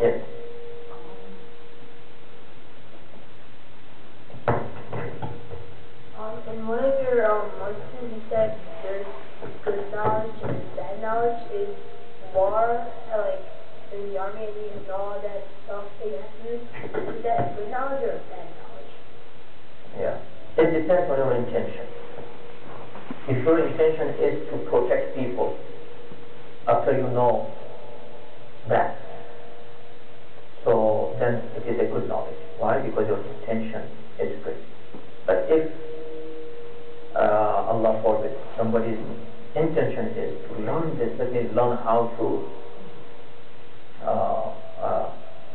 Yes. In one of your lectures, you said there's good knowledge and bad knowledge. Is war, like in the army, and you know all that stuff that you have to use? Is that good knowledge or bad knowledge? Yeah. It depends on your intention. If your intention is to protect people after you know that, so then it is a good knowledge. Why? Because your intention is good. But if Allah forbid, somebody's intention is to learn this, that means learn how to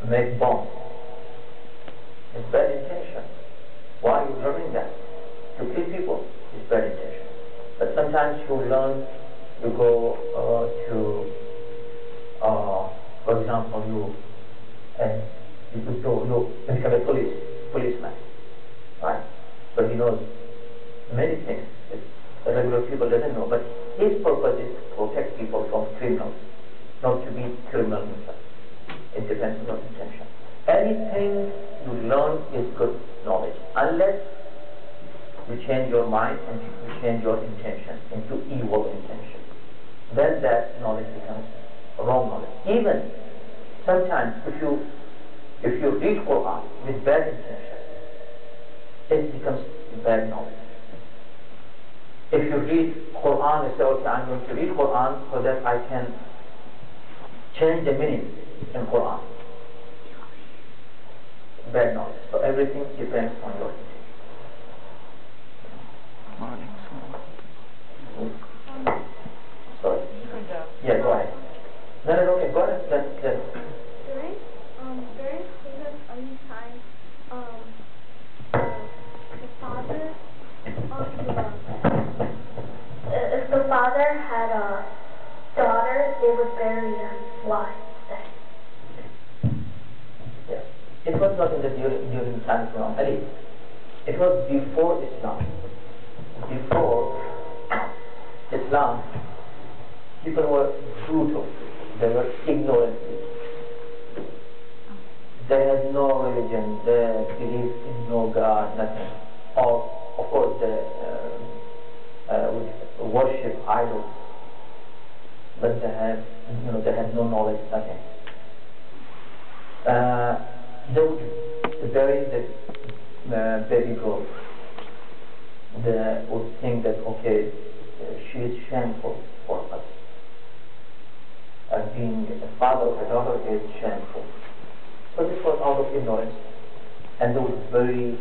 make bombs. It's bad intention. Why are you learning that? To kill people is bad intention. But sometimes you learn, you go for example, you become a policeman, right? So he knows many things that regular people doesn't know. But his purpose is to protect people from criminals, not to be criminal himself. It depends on your intention. Anything you learn is good knowledge, unless you change your mind and you change your intention into evil intention. Then that knowledge becomes wrong knowledge. Even sometimes if you read Quran with bad intention, it becomes bad knowledge. If you read Quran and say, okay, I'm going to read Quran so that I can change the meaning in Quran. Bad knowledge. So everything depends on your intention. Sorry. Yeah, go ahead. No, okay, go ahead. During Sayyidina Ali's time, the father if the father had a daughter, they would bury him. Why? Yes. It was not in the during the time of Imam Ali. It was before Islam. Before Islam, people were brutal. They were ignorant. They had no religion. They believed in no God, nothing. Or, of course, they would worship idols. But they had no knowledge, nothing. They would bury the baby girl. They would think that, okay, she is shameful for us. Being a father of a daughter is shameful. So this was out of ignorance. And they would bury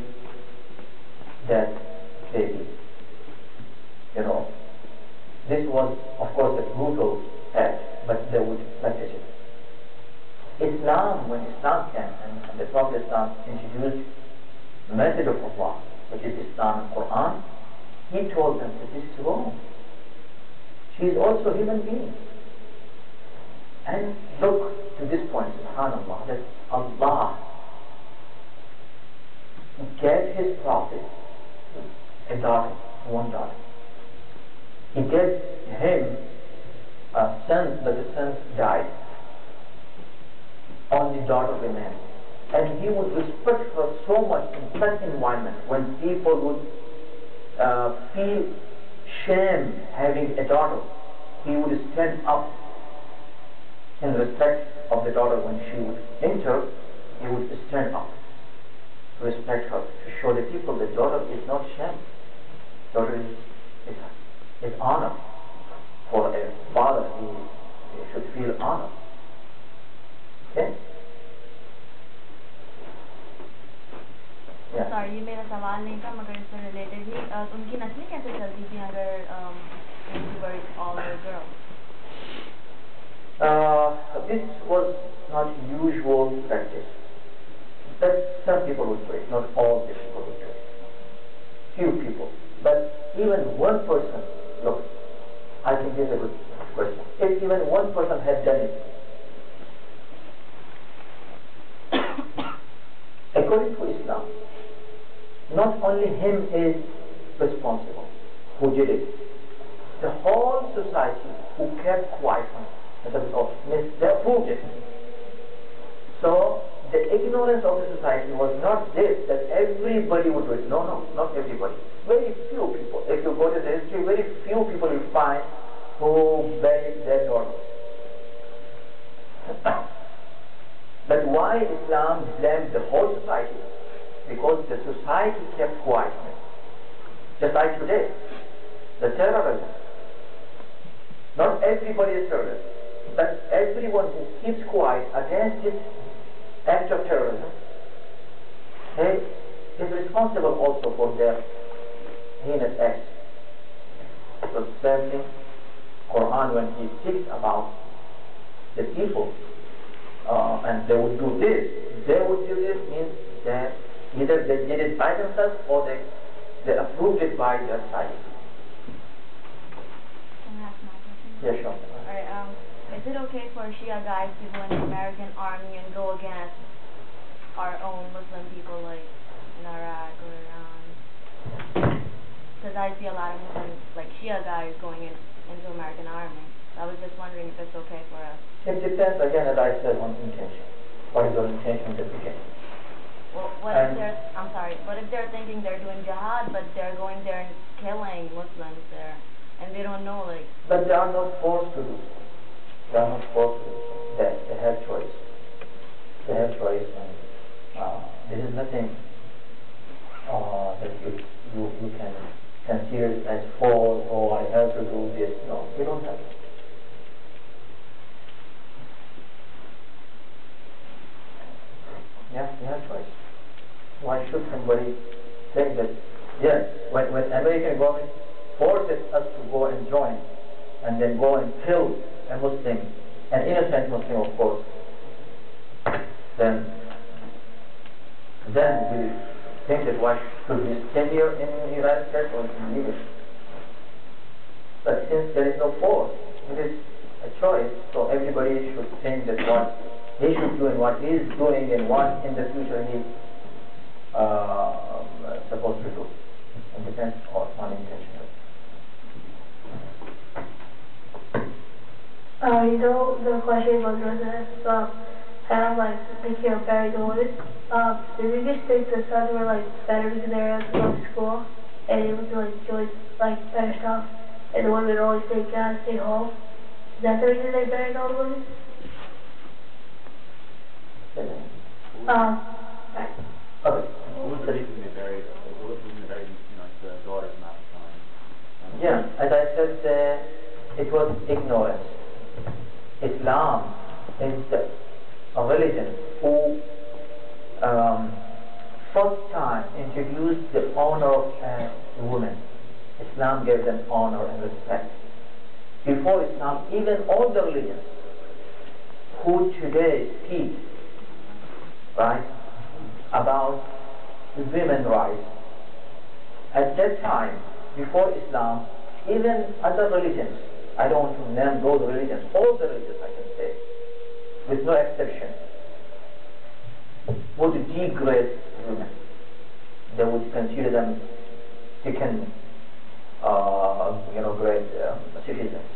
that baby. This was, of course, a brutal act, but they would practice it. Islam, when Islam came, and the Prophet Islam introduced the message of Allah, which is Islam and Quran, he told them that this is wrong. She is also a human being. And look to this point, subhanAllah, that Allah gave his Prophet a daughter, one daughter. He gave him a son, but the son died. Only daughter remained. And he would respect her so much in such environment when people would feel shame having a daughter. He would stand up in respect of the daughter. When she would enter, he would stand up to respect her, to show the people that daughter is not shame. Daughter is honor. For a father, he should feel honor. Okay? Yeah. Sorry, ये मेरा सवाल नहीं था मगर इससे related ही उनकी नस्लें कैसे चलती थी अगर they were all girls? This was not usual practice. But some people would do it, not all the people would do it. Few people. But even one person, look, I think this is a good question. If even one person had done it, according to Islam, not only him is responsible who did it. The whole society who kept quiet on it, they approved it. So the ignorance of the society was not this, that everybody would do it. No, no, not everybody. Very few people. If you go to the history, very few people you find who buried their daughters. But why Islam blamed the whole society? Because the society kept quiet. Just like today, the terrorism. Not everybody is terrorist, but everyone who keeps quiet against this act of terrorism, he is responsible also for their heinous acts. So same thing, Quran, when he speaks about the people, and they would do this, means that either they did it by themselves or they approved it by their side. Can I ask my question? Yeah, sure. Alright, is it okay for Shia guys to go in the American army and go against our own Muslim people like in Iraq or Iran? Because I see a lot of Muslim, like Shia guys going into American army. So I was just wondering if it's okay for us. It depends, again, as I said, on intention. What is your intention at the beginning? Well, what if they're thinking they're doing jihad, but they're going there and killing Muslims there, and they don't know, like... But they are not forced to do so. They are not forced to do so. They have choice. They have choice, and this is nothing that you can consider as force, or I have to do this. No, you don't have to. Yeah, you have choice. Why should somebody think that, yes, when American government forces us to go and join, and then go and kill a Muslim, an innocent Muslim, of course, then we think that why should we stay here in the United States or in Libya? But since there is no force, it is a choice, so everybody should think that what he should do and what he is doing and what in the future he is supposed to do. It depends on intention. You know, the question was residents, kind of like thinking of buried daughters. Did you just think the sons were like better because they were able to go to school and able to like enjoy like better stuff, and the women always stay God, stay home? Is that the reason they buried all the women? Okay. What was the reason they buried? What was the reason they buried, the daughters not the son? Yeah, as I said, it was ignorance. Islam is a religion who first time introduced the honor of a woman. Islam gave them honor and respect. Before Islam, even all the religions who today speak, right, about women's rights, at that time, before Islam, even other religions, I don't want to name those religions, all the religions I can say, with no exception, would degrade women. They would consider them second grade citizens.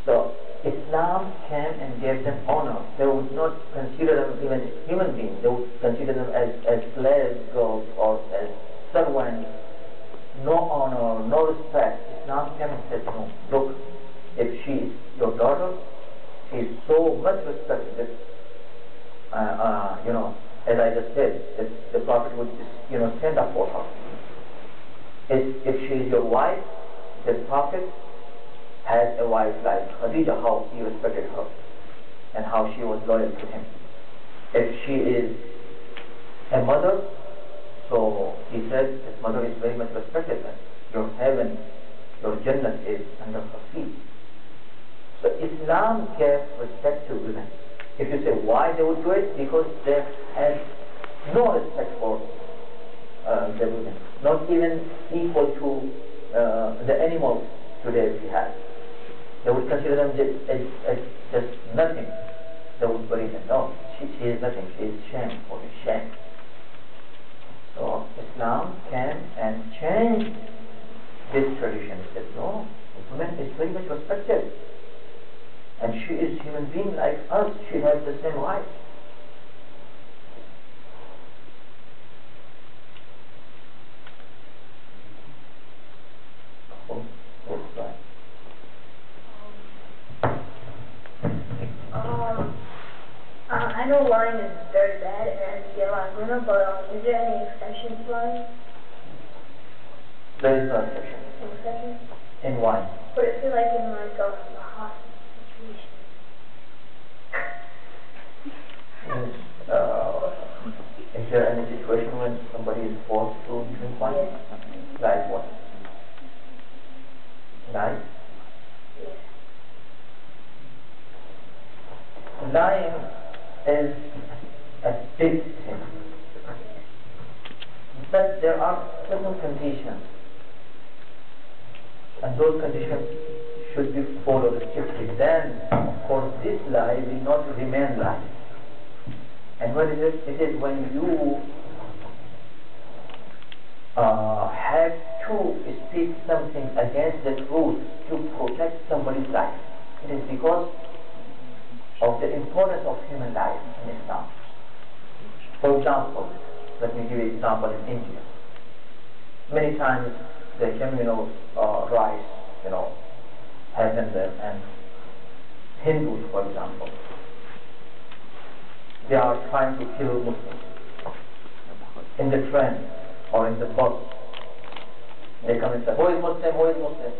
So Islam came and gave them honor. They would not consider them even human beings. They would consider them as slave girls or as servants. No honor, no respect. Islam came and said, no, look, if she is your daughter, she is so much respected that, as I just said, that the Prophet would just, stand up for her. If she is your wife, the Prophet had a wife like Khadija, how he respected her and how she was loyal to him. If she is a mother, so he said that mother is very much respected, and your heaven, your Jannah is under her feet. So Islam gave respect to women. If you say why they would do it, because they had no respect for the women, not even equal to the animals today we have. They would consider them as just nothing. They would bury them. No, she is nothing. She is shame or shame. So Islam came and changed this tradition. It said, no, woman is very much respected. And she is human being like us. She has the same rights. I know lying is very bad and yeah, I'm gonna, but is there any exceptions to lying? There is no exception. No exceptions? In why? But if you're like in like a hostage situation. Is there any situation when somebody is forced to drink wine? Yes. Like what? Like? Yes. Lying is a big sin. But there are certain conditions, and those conditions should be followed strictly. Then, of course, this lie will not remain lie. And what is it? It is when you have to speak something against the truth to protect somebody's life. It is because of the importance of human life in Islam. For example, let me give you an example in India. Many times the communal rights, happen there, and Hindus, for example, they are trying to kill Muslims in the train or in the bus. They come and say, "Who is Muslim? Who is Muslim?"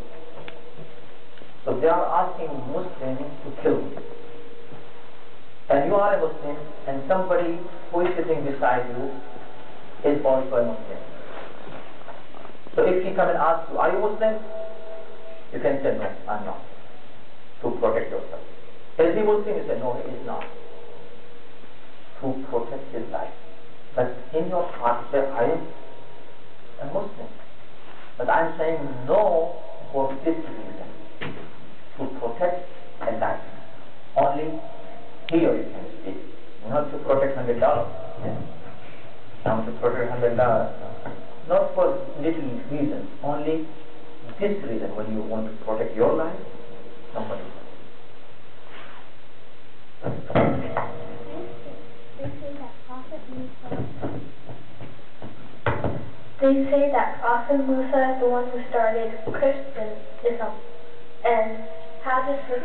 So they are asking Muslims to kill them. And you are a Muslim, and somebody who is sitting beside you is also a Muslim. So if he come and ask you, "Are you Muslim?" you can say, "No, I'm not," to protect yourself. Is he Muslim? You say, "No, he is not," to protect his life. But in your heart you say, "I am a Muslim, but I'm saying no for this reason, to protect a life." Only here you can speak, not to protect $100. Not to protect $100. Not for little reasons, only this reason. When you want to protect your life, somebody else. They say that Prophet Musa is the one who started Christianism. And how does the...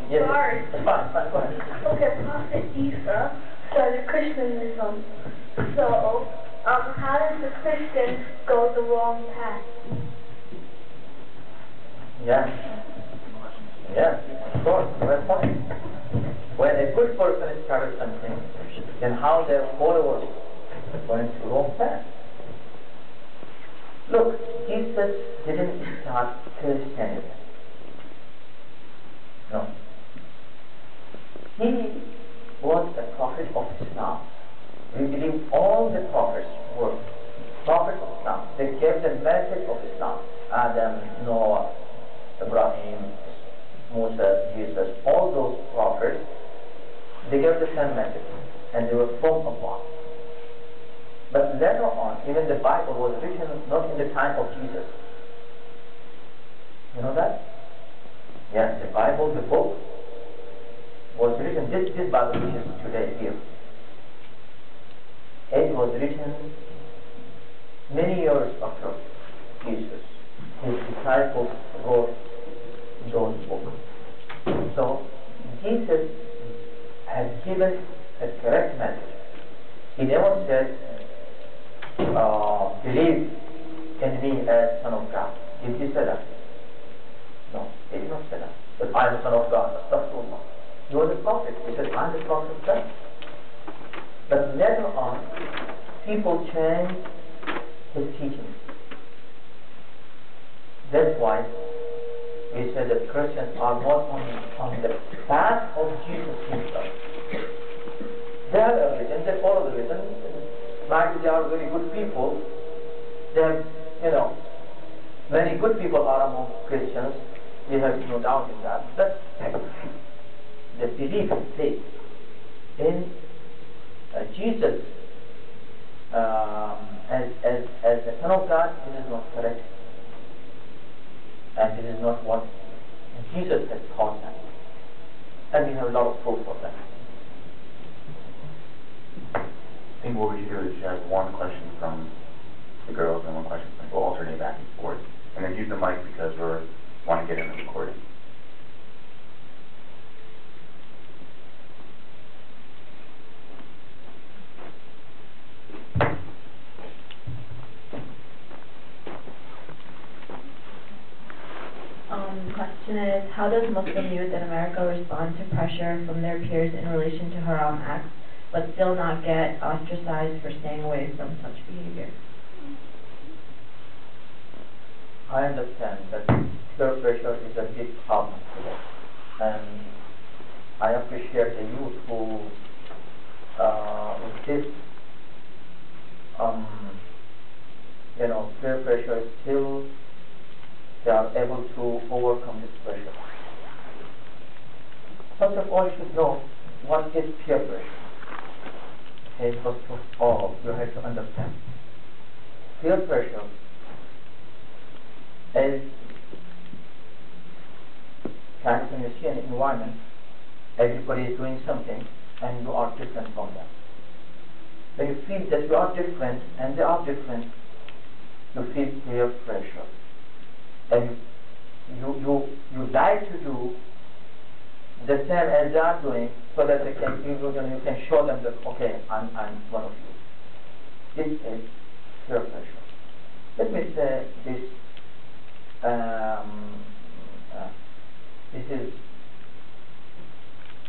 Yes. Sorry. Fine, go ahead. Okay, Prophet Isa started Christianism. So, how does the Christians go the wrong path? Yes, of course, good point. When a good person started something, then how their followers went to wrong path. Look, Jesus didn't start Christianism. No. He was a prophet of Islam. We believe all the prophets were prophets of Islam. They gave the message of Islam. Adam, Noah, Ibrahim, Musa, Jesus, all those prophets, they gave the same message, and they were from Allah. But later on, even the Bible was written not in the time of Jesus. You know that? Yes, the Bible, the book, was written, this Bible which is today here. It was written many years after Jesus. His disciples wrote those books. So, Jesus has given a correct message. He never said, believe in me as Son of God. Did he say that? No, he did not say that. But I am the Son of God. Astaghfirullah. He was a prophet. He said, I am the prophet of God. But later on, people changed his teachings. That's why we say that Christians are not on the path of Jesus himself. They have a religion, they follow the religion. Maybe they are very good people. They have, many good people are among Christians. We have no doubt in that. But the belief and faith in Jesus as the Son of God, it is not correct. And it is not what Jesus has taught them. And we have a lot of proof for that. I think what we should do is have one question from the girls and one question from, we'll alternate back and forth. And then use the mic because we want to get in the recording. question is, how does Muslim youth in America respond to pressure from their peers in relation to haram acts, but still not get ostracized for staying away from such behavior? I understand that peer pressure is a big problem today, and I appreciate the youth who, with this, peer pressure still, they are able to overcome this pressure. First of all, you should know what is peer pressure. Okay, first of all, you have to understand. Peer pressure is kind of when you see an environment, everybody is doing something and you are different from them. When you feel that you are different and they are different, you feel peer pressure. And you like to do the same as they are doing, so that you can show them that, okay, I'm one of you. This is peer pressure. Let me say this. This is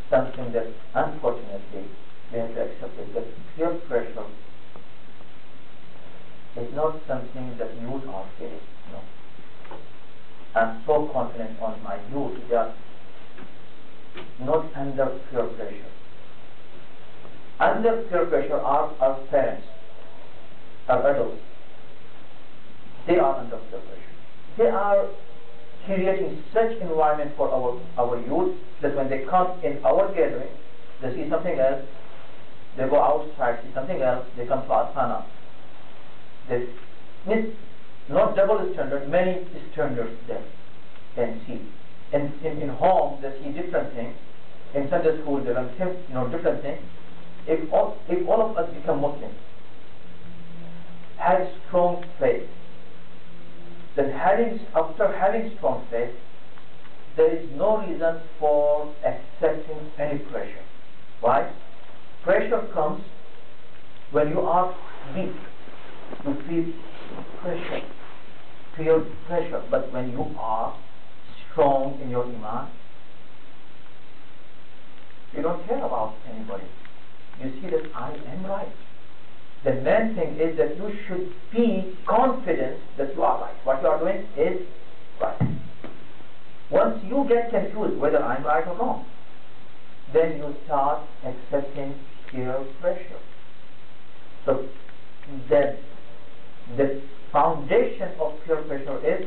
something that unfortunately we have to accept it, that peer pressure is not something that youth are feeling. No. I'm so confident on my youth, they are not under peer pressure. Under peer pressure are our parents, our adults. They are under peer pressure. They are creating such environment for our youth that when they come in our gathering, they see something else, they go outside, see something else, they come to Astana. They means not double standard, many standards they can see. In home they see different things. In Sunday school they learn different things. If all of us become Muslims, have strong faith, then after having strong faith, there is no reason for accepting any pressure. Why? Pressure comes when you are weak. You feel pressure, peer pressure. But when you are strong in your iman, you don't care about anybody. You see that I am right. The main thing is that you should be confident that you are right. What you are doing is right. Once you get confused whether I'm right or wrong, then you start accepting peer pressure. So the foundation of peer pressure is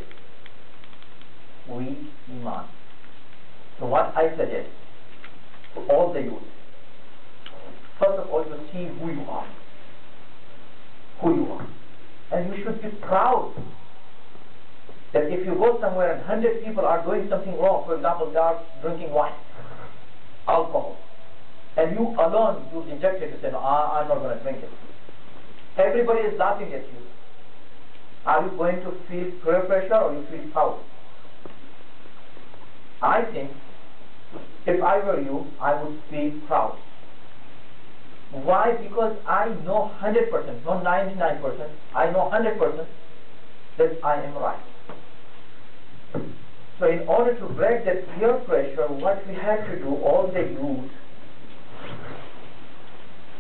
weak iman. So what I suggest to all the youth, first of all, to see who you are. And you should be proud that if you go somewhere and 100 people are doing something wrong, for example, they are drinking wine, alcohol, and you alone, you reject it, you say, no, I'm not going to drink it. Everybody is laughing at you. Are you going to feel peer pressure or you feel proud? I think if I were you, I would feel proud. Why? Because I know 100%, not 99%, I know 100% that I am right. So in order to break that peer pressure, what we have to do, all the youth,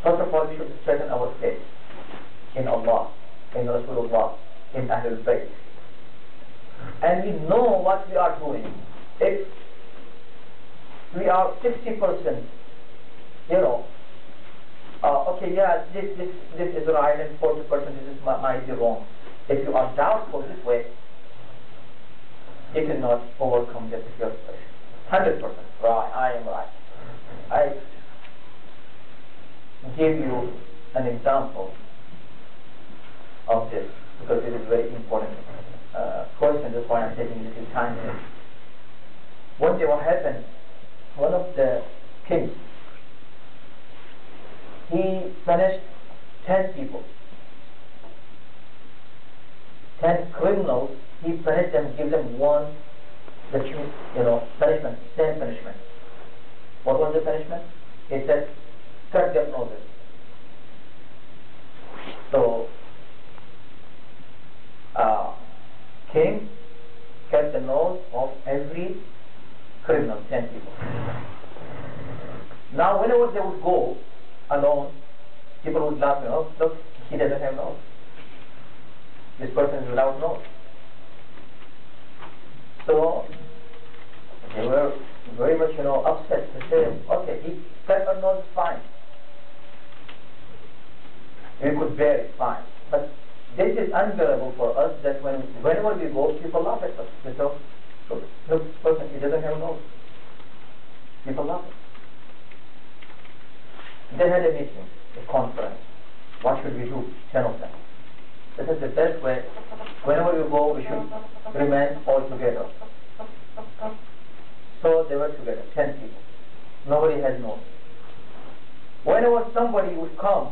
first of all, we should strengthen our faith in Allah, in Rasulullah, in Ahlul Bayt. And we know what we are doing. If we are 60%, okay, yeah, this is right, and 40% this might be wrong. If you are doubtful this way, you cannot overcome that peer pressure. 100% right, I am right. I give you an example of this because it is very important question. That's why I'm taking a little time here. One day what happened, one of the kings, he punished 10 people, 10 criminals. He punished them, give them one, punishment, same punishment. What was the punishment? He said, cut their noses. So, king cut the nose of every criminals, 10 people. Now, whenever they would go alone, people would laugh, look, he doesn't have nose. This person is without nose. So, they were very much, upset. They said, okay, he cut our nose, fine. We could bear it, fine. But this is unbearable for us that whenever we go, people laugh at us. They say, look, this person, he doesn't have a nose. People laugh at us. They had a meeting, a conference. What should we do? 10 of them. This is the best way. Whenever you go, we should remain all together. So they were together, 10 people. Nobody has nose. Whenever somebody would come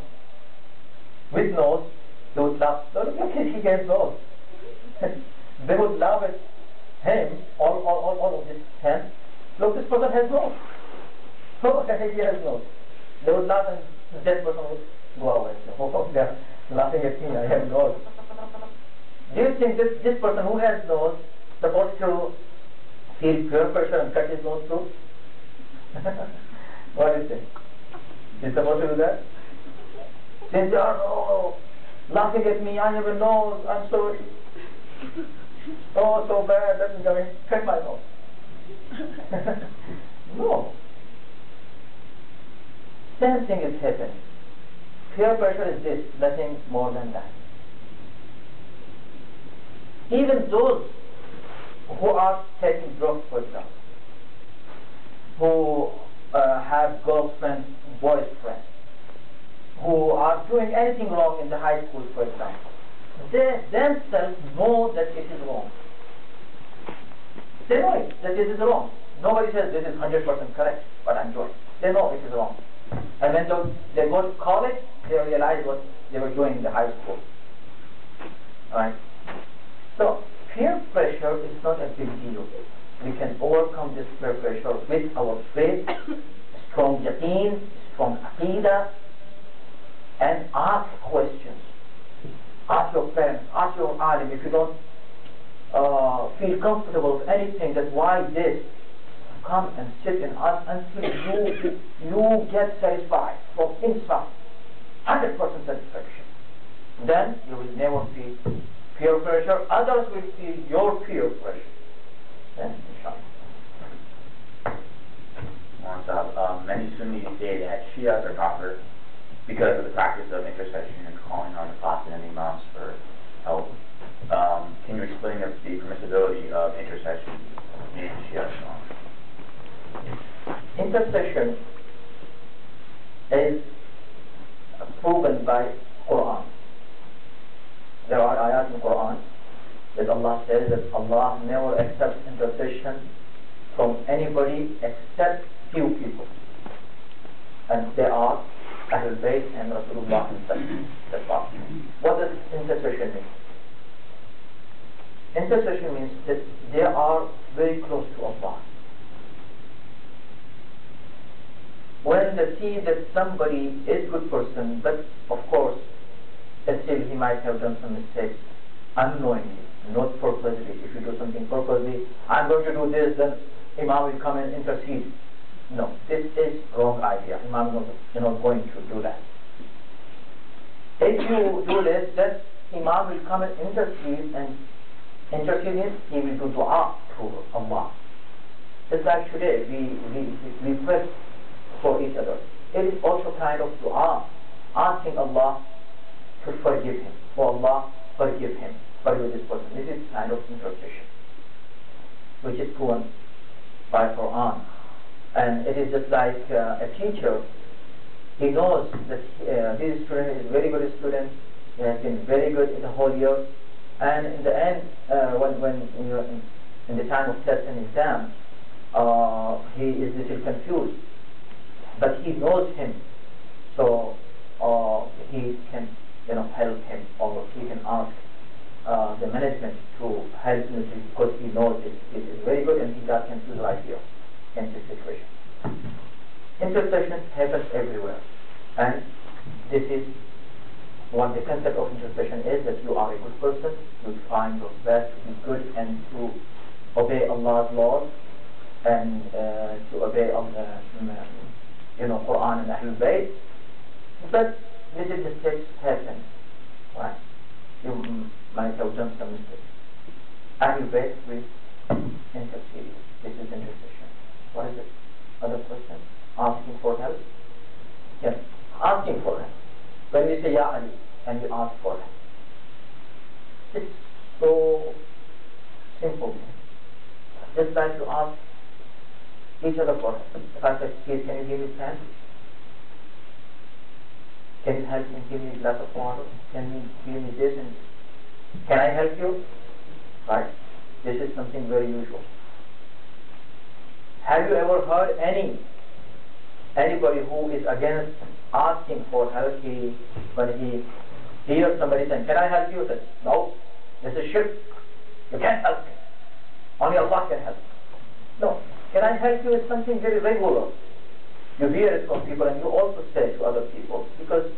with nose, they would laugh. Look at he has nose. They would laugh at him, all of this 10. Look, this person has nose. So he has nose. They would laugh and that person would go away. Oh, they are laughing at me, I have nose. Do you think this person who has nose supposed to feel peer pressure and cut his nose too? What do you think? He's supposed to do that? Since they are laughing at me, I have a nose, I'm sorry. Oh, so bad, let me go and cut my nose. No. Same thing is happening. Peer pressure is this, nothing more than that. Even those who are taking drugs, for example, who have girlfriends, boyfriends, who are doing anything wrong in the high school, for example, they themselves know that it is wrong. They know it, that this is wrong. Nobody says this is 100% correct, what I'm doing. They know it is wrong. And when they go to college, they realize what they were doing in the high school. Right? So, peer pressure is not a big deal. We can overcome this peer pressure with our faith, strong yaqeen, strong aqidah, and ask questions. Ask your parents, ask your alim. If you don't feel comfortable with anything, that why this, come and sit and ask until you get satisfied from inside, 100% satisfaction. Then you will never feel peer pressure. Others will feel your peer pressure. Then, inshallah. Many Sunnis say that Shias are kafir because of the practice of intercession and calling on the Prophet and Imams for help. Can you explain the permissibility of intercession in Shia Islam? Intercession is proven by Quran. There are ayat in Quran that Allah says that Allah never accepts intercession from anybody except few people. And they are Ahlul Bayt and Rasulullah himself. That's all. What does intercession mean? Intercession means that they are very close to Allah. When they see that somebody is a good person, but of course, still he might have done some mistakes unknowingly, not purposely. If you do something purposely, I'm going to do this, then Imam will come and intercede. No, this is wrong idea. Imam is not going to do that. If you do this, then Imam will come and intercede, and intercede means he will do dua to Allah. Just like today, we pray for each other. It is also kind of dua, asking Allah to forgive him. Oh Allah, forgive him, forgive this person. This is kind of intercession, which is proven by Quran. And it is just like a teacher. He knows that his student is a very good student. He has been very good in the whole year. And in the end, when in the time of test and exam, he is a little confused. But he knows him, so he can help him, or he can ask the management to help him because he knows it is very good and he got confused right here in this situation. Intercession happens everywhere, and this is what the concept of intercession is, that you are a good person, you find your best to be good and to obey Allah's laws, and to obey Quran and Ahlul Bayt. But little mistakes happen. Right? You might have done some mistakes. Ahlul Bayt will intercede. This is intercession. What is the other question? Asking for help? Yes, asking for help. When we say Ya Ali and we ask for help, it's so simple. Just like to ask each other for help. If I say, please, can you give me pen? Can you help me give me a glass of water? Can you give me this and can I help you? Right? This is something very usual. Have you ever heard anybody who is against asking for help, when he hears somebody saying, can I help you? Says, no, this is shirk. You can't help me. Only Allah can help. No, can I help you is something very regular. You hear it from people and you also say it to other people, because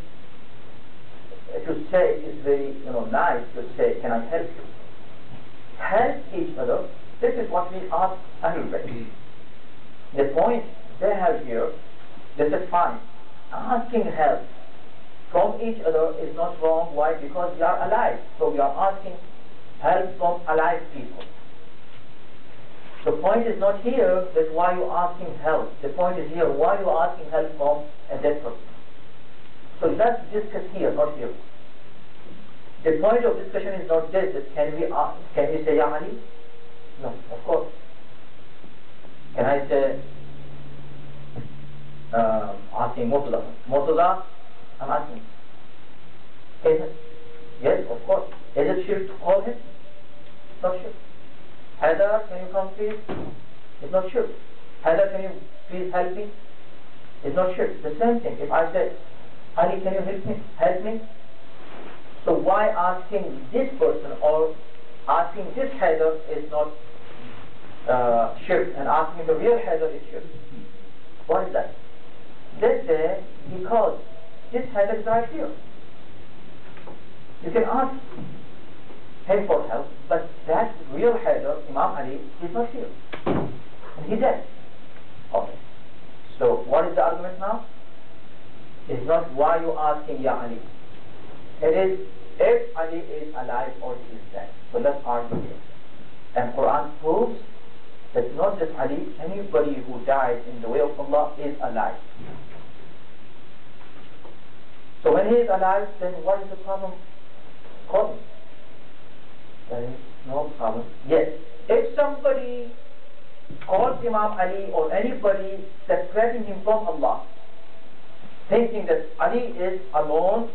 to say it is very nice to say, can I help you? Help each other. This is what we ask Ahlul Bayt. The point they have here, this is fine. Asking help from each other is not wrong. Why? Because we are alive. So we are asking help from alive people. The point is not here that why you are asking help. The point is here why you are asking help from a dead person. So let's discuss here, not here. The point of discussion is not this, that can we say Ya Ali? No, of course. Can I say asking Murtaza? I'm asking. Yes, of course. Is it shirk to call him? It's not shirk. Heather, can you come please? It's not shirk. Heather, can you please help me? It's not shirk. The same thing. If I say, Ali, can you help me? Help me? So why asking this person or asking this Heather is not shirk, and asking the real Heather is shirk? Why is that? They say, because this Heather is right here. You can ask him for help, but that real Heather, Imam Ali, is not here. And he's dead. Okay. So what is the argument now? It's not why you asking Ya Ali. It is if Ali is alive or he is dead. So let's argue here. And Quran proves that not just Ali, anybody who dies in the way of Allah is alive. So when he is alive, then what is the problem? Call him. There is no problem. Yes, if somebody calls Imam Ali or anybody separating him from Allah, thinking that Ali is alone,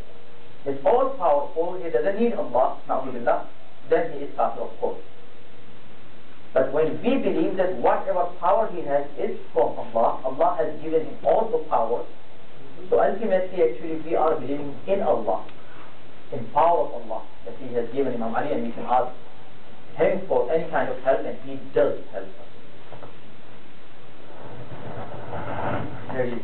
is all powerful, he doesn't need Allah, na'udhu, then he is kafir, of course. But when we believe that whatever power he has is from Allah, Allah has given him all the power, so ultimately actually we are believing in Allah, in power of Allah, that he has given Imam Ali, and we can ask him for any kind of help, and he does help us. There is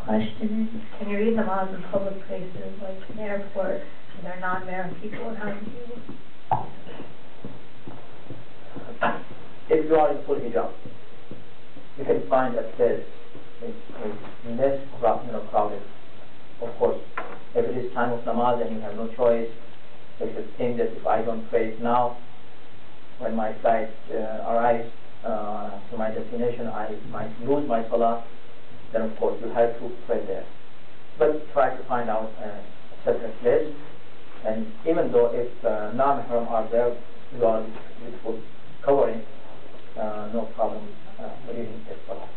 Question is, can you read namaz in public places like an airport and they're non-married people, and how do you? If you are in full hijab, you can find a place less crowded. Of course, if it is time of namaz and you have no choice, if you think that if I don't pray it now, when my flight arrives to my destination, I might lose my salah, then of course you have to pray there. But try to find out a separate place, and even though if non-mahram are there, you are with full covering, no problem reading the salah.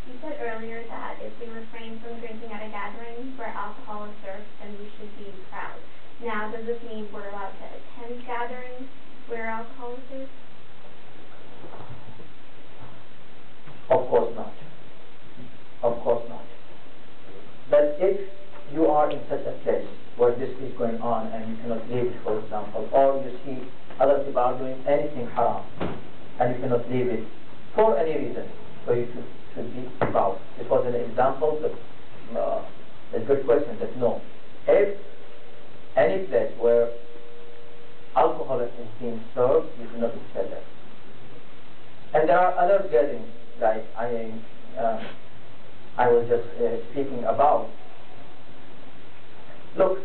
You said earlier that if we refrain from drinking at a gathering where alcohol is served, then we should be proud. Now, does this mean we're allowed to attend gatherings where alcohol is served? Of course not. Of course not. But if you are in such a place where this is going on and you cannot leave it, for example, or you see other people are doing anything haram and you cannot leave it for any reason, so you should be proud. This was an example, but a good question that no. If any place where alcohol is being served, you should not sell that. And there are other gatherings, like I was just speaking about. Look,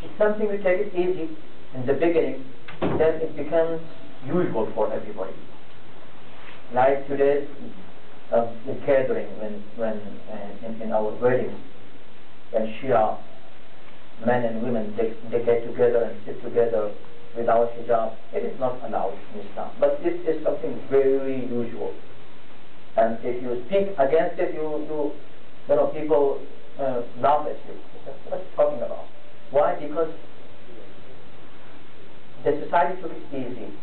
it's something we take it easy in the beginning, then it becomes usual for everybody. Like today's gathering, when in our weddings, when Shia men and women they get together and sit together without hijab, it is not allowed in Islam. But this is something very usual. And if you speak against it, you know, people laugh at you. What are you talking about? Why? Because the society took it easy.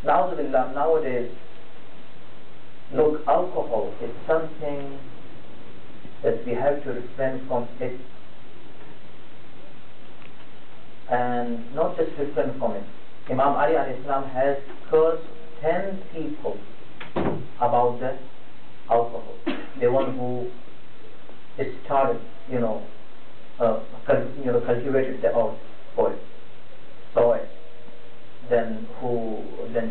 Nowadays, look, alcohol is something that we have to refrain from it. And not just refrain from it. Imam Ali alayhi salam has cursed 10 people about the alcohol. The one who started, cultivated the oil for it, sow it, then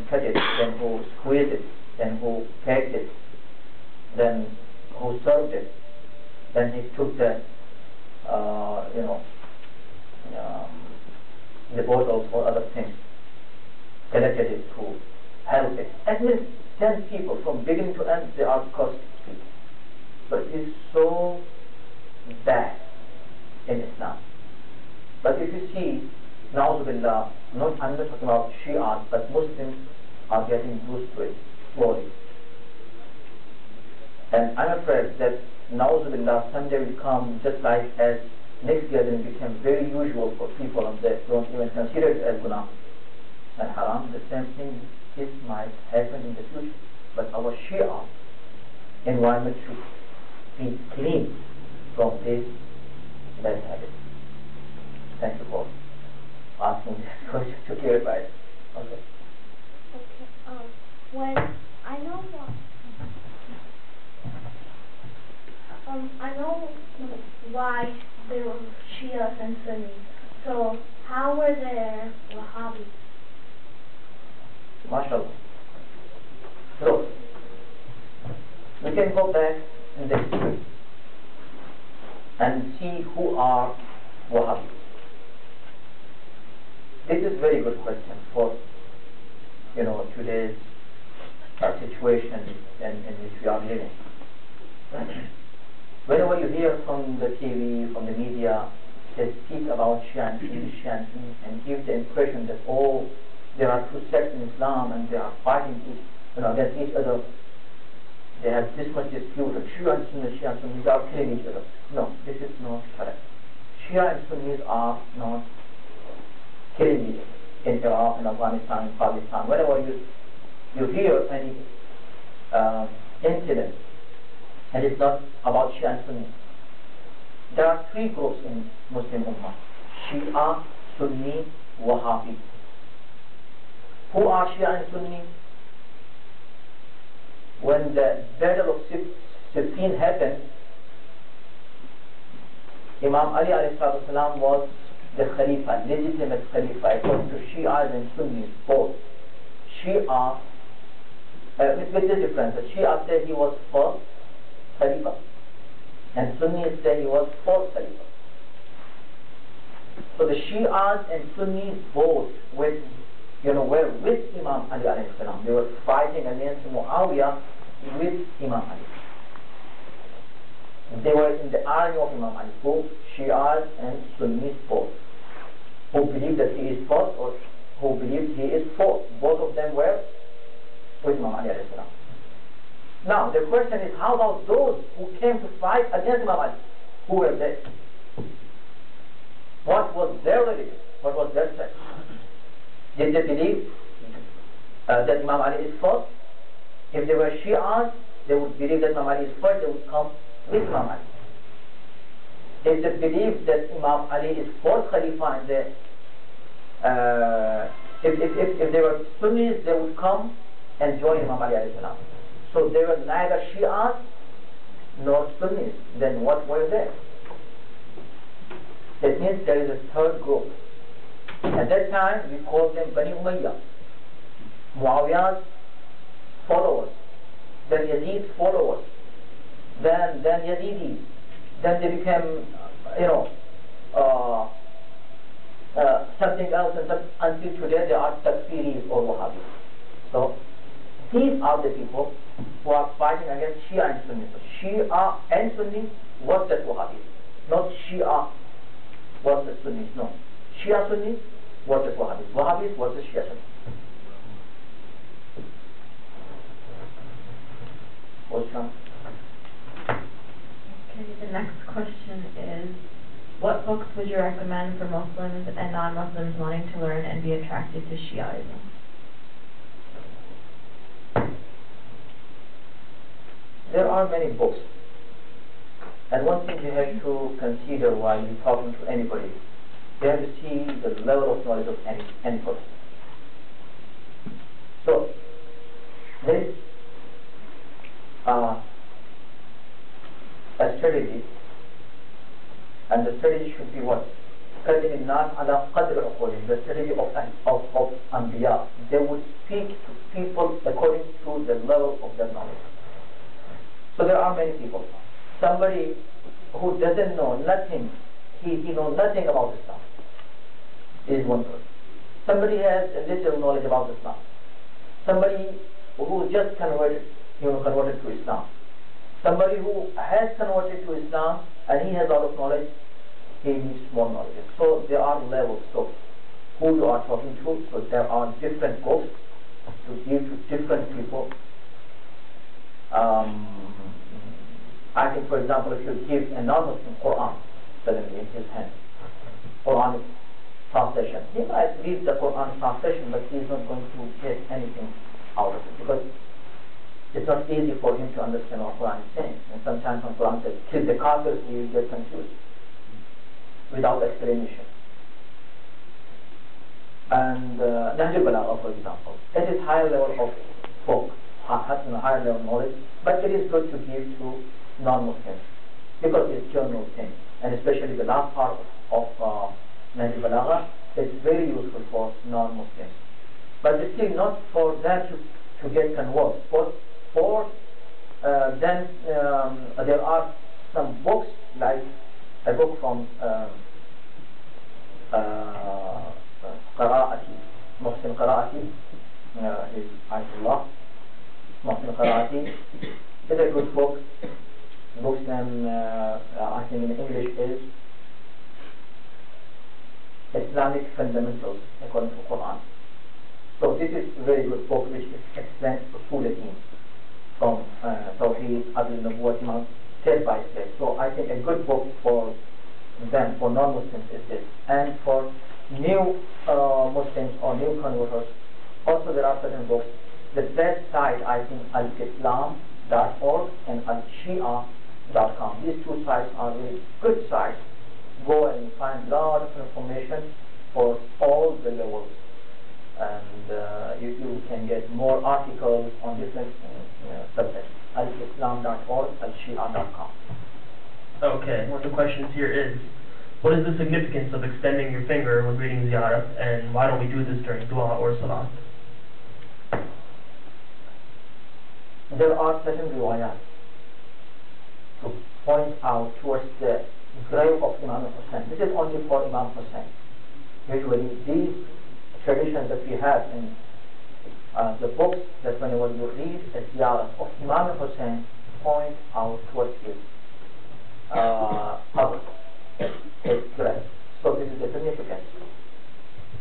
cut it, then who squeezed it, then who packed it, then who served it, then he took the the bottles or other things, collected it to help it. At least 10 people from beginning to end, they are cursed people. But it is so bad in Islam. But if you see, na'udhu billah, I'm not talking about Shi'as, but Muslims are getting used to it slowly. And I'm afraid that na'udhu billah someday will come just like as next gathering became very usual for people and they don't even consider it as guna and haram. The same thing, this might happen in the future. But our Shia environment should be clean from this bad habit. Thank you for asking this question to clarify it. Okay. Okay. When I know why there were Shias and Sunnis. So how were there Wahhabis? MashaAllah. So, we can go back in the history and see who are Wahhabis. This is a very good question for today's situation in which we are living. Whenever you hear from the TV, from the media, they speak about Shia and Sunni, and give the impression that there are two sects in Islam and they are fighting against each other. They have this much dispute, and Shia and Sunnis are killing each other. No, this is not correct. Shia and Sunnis are not killing each other in Iraq, in Afghanistan, in Pakistan. Whenever you hear any incident, and it's not about Shia and Sunni. There are three groups in Muslim Ummah: Shia, Sunni, Wahhabi. Who are Shia and Sunni? When the Battle of Siffin happened, Imam Ali alayhi salam was the Khalifa, legitimate Khalifa, according to Shias and Sunnis both. Shia, with the difference, the Shia said he was first Khalifa, and Sunnis say he was fourth Khalifa. So the Shias and Sunnis both were with Imam Ali alayhi salam. They were fighting against Muawiyah with Imam Ali. They were in the army of Imam Ali, both Shias and Sunnis both, who believed that he is first or who believed he is fourth. Both of them were with Imam Ali alayhi salam. Now, the question is, how about those who came to fight against Imam Ali? Who were they? What was their religion? What was their sect? Did they believe that Imam Ali is first? If they were Shi'as, they would believe that Imam Ali is first, they would come with Imam Ali. If they believed that Imam Ali is fourth Khalifa, and if they were Sunnis, they would come and join Imam Ali alayhi salam. So they were neither Shi'as nor Sunnis. Then what were they? That means there is a third group, At that time, we called them Bani Umayyah, Muawiyah's followers, then Yazid's followers, then Yazidis, then they became, something else, and until today they are Takfiris or Wahhabis. So these are the people who are fighting against Shia and Sunni. So Shia and Sunni versus Wahhabis, not Shia versus Sunnis. No, Shia Sunni versus Wahhabis, Wahhabis versus Shia Sunni. Okay, the next question is, what books would you recommend for Muslims and non-Muslims wanting to learn and be attracted to Shiaism? There are many books, and one thing you have to consider while you're talking to anybody, you have to see the level of knowledge of any person. So there is a strategy, and the strategy should be what? The strategy of Anbiya. They would speak to people according to the level of their knowledge. So there are many people. Somebody who doesn't know nothing, he knows nothing about Islam, is one person. Somebody has a little knowledge about Islam. Somebody who just converted to Islam. Somebody who has converted to Islam and he has a lot of knowledge, he needs more knowledge. So there are levels. So who you are talking to, so there are different books to give to different people. I think, for example, if you give a non-Muslim Quran suddenly in his hand, Quranic translation, he might read the Quran translation, but he is not going to get anything out of it, because it's not easy for him to understand what Quran is saying. And sometimes when Quran says, kill the kafirs, he will get confused without explanation. And Nahj al-Balagha, for example, it is higher level of book, higher level knowledge, but it is good to give to non-Muslims because it's general thing, and especially the last part of Nahj al-Balagha is very useful for non-Muslims, but it's still not for them to get converted. For then there are some books, like a book from Qira'ati, Muhsin Qira'ati, his Ayatullah, Muhsin Qira'ati, is a good book. The book's name, I think in English, is Islamic Fundamentals according to Quran. So this is a very good book which explains Usul al-Din from Tawheed, Al-Nabuwwat, Imam, step by step. So I think a good book for them, for non-Muslims, is this. And for new Muslims or new converters, also there are certain books. The best site, I think, al-Islam.org and al-Shia.com. These two sites are really good sites. Go and find a lot of information for all the levels, and you can get more articles on different subjects. Al-Islam.org, al-Shia.com. Okay, one of the questions here is, what is the significance of extending your finger when reading ziyarah, and why don't we do this during dua or salat? There are certain riwayat to point out towards the grave of Imam Hussain. This is only for Imam Hussain. Usually these traditions that we have in the books, that whenever you read a ziyarah of Imam Hussain, point out towards his qabr, his grave. So this is the significance.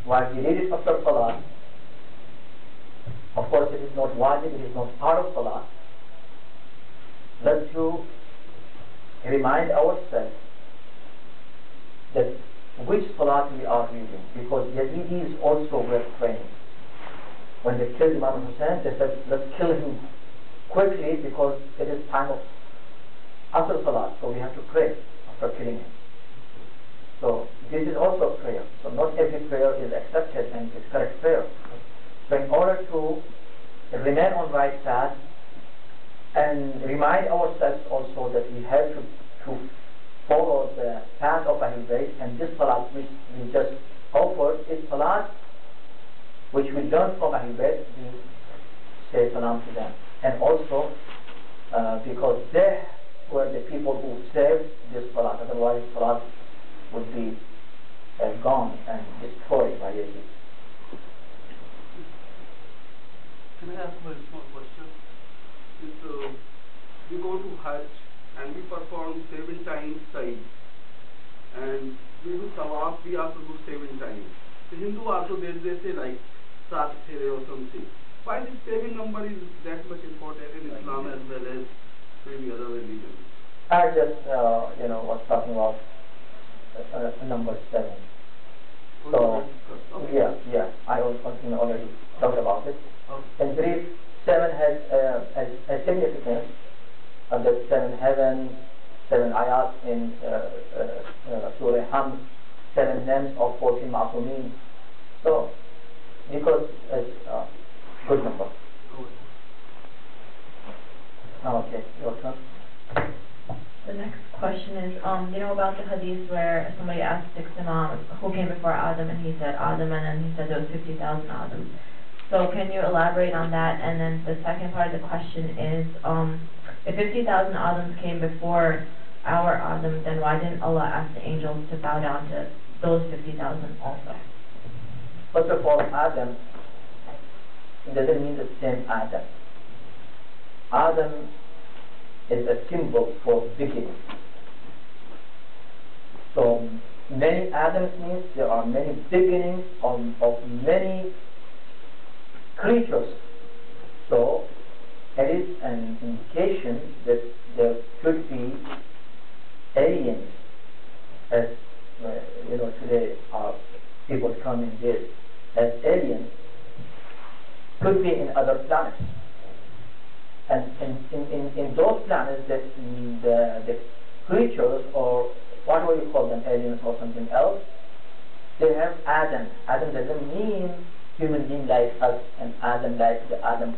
While we read it after salah, of course it is not wajib, it is not part of salah. Let's to remind ourselves that which salat we are reading, because Yazidis also were praying. When they killed Imam Hussain, they said, let's kill him quickly because it is time of Asr Salat, so we have to pray after killing him. So this is also prayer. So not every prayer is accepted and is correct prayer. So in order to remain on right path and remind ourselves also that we have to follow the path of Ahlul Bayt, and this salat which we just offered is salat learn from Ahlul Bayt, we say salam to them. And also, because they were the people who saved this salat, otherwise salat would be gone and destroyed by Yazid. Can I ask my small question? We go to Hajj and we perform 7 times Sa'i, and we do Tawaf, we also do 7 times. The Hindu also they say like Sat Fere or something. Why this 7 number is that much important in Islam as well as maybe other religions? I just was talking about number 7. So yeah, I was already talked about it. In brief, 7 has a significance. The 7 heavens, 7 ayat in Surah Hamd, 7 names of 14 Ma'sumin. So, because it's a good number. Okay, your turn. The next question is, you know about the hadith where somebody asked 6 Imams who came before Adam, and he said Adam, and then he said there was 50,000 Adams. So can you elaborate on that? And then the second part of the question is, if 50,000 Adams came before our Adam, then why didn't Allah ask the angels to bow down to those 50,000 also? First of all, Adam doesn't mean the same Adam. Adam is a symbol for beginning. So many Adams means there are many beginnings of many creatures. So it is an indication that there could be aliens, as today people come in this as aliens, could be in other planets. And in those planets, the creatures, or what do you call them, aliens or something else, they have Adam. Adam doesn't mean human being like us, and Adam like the Adam,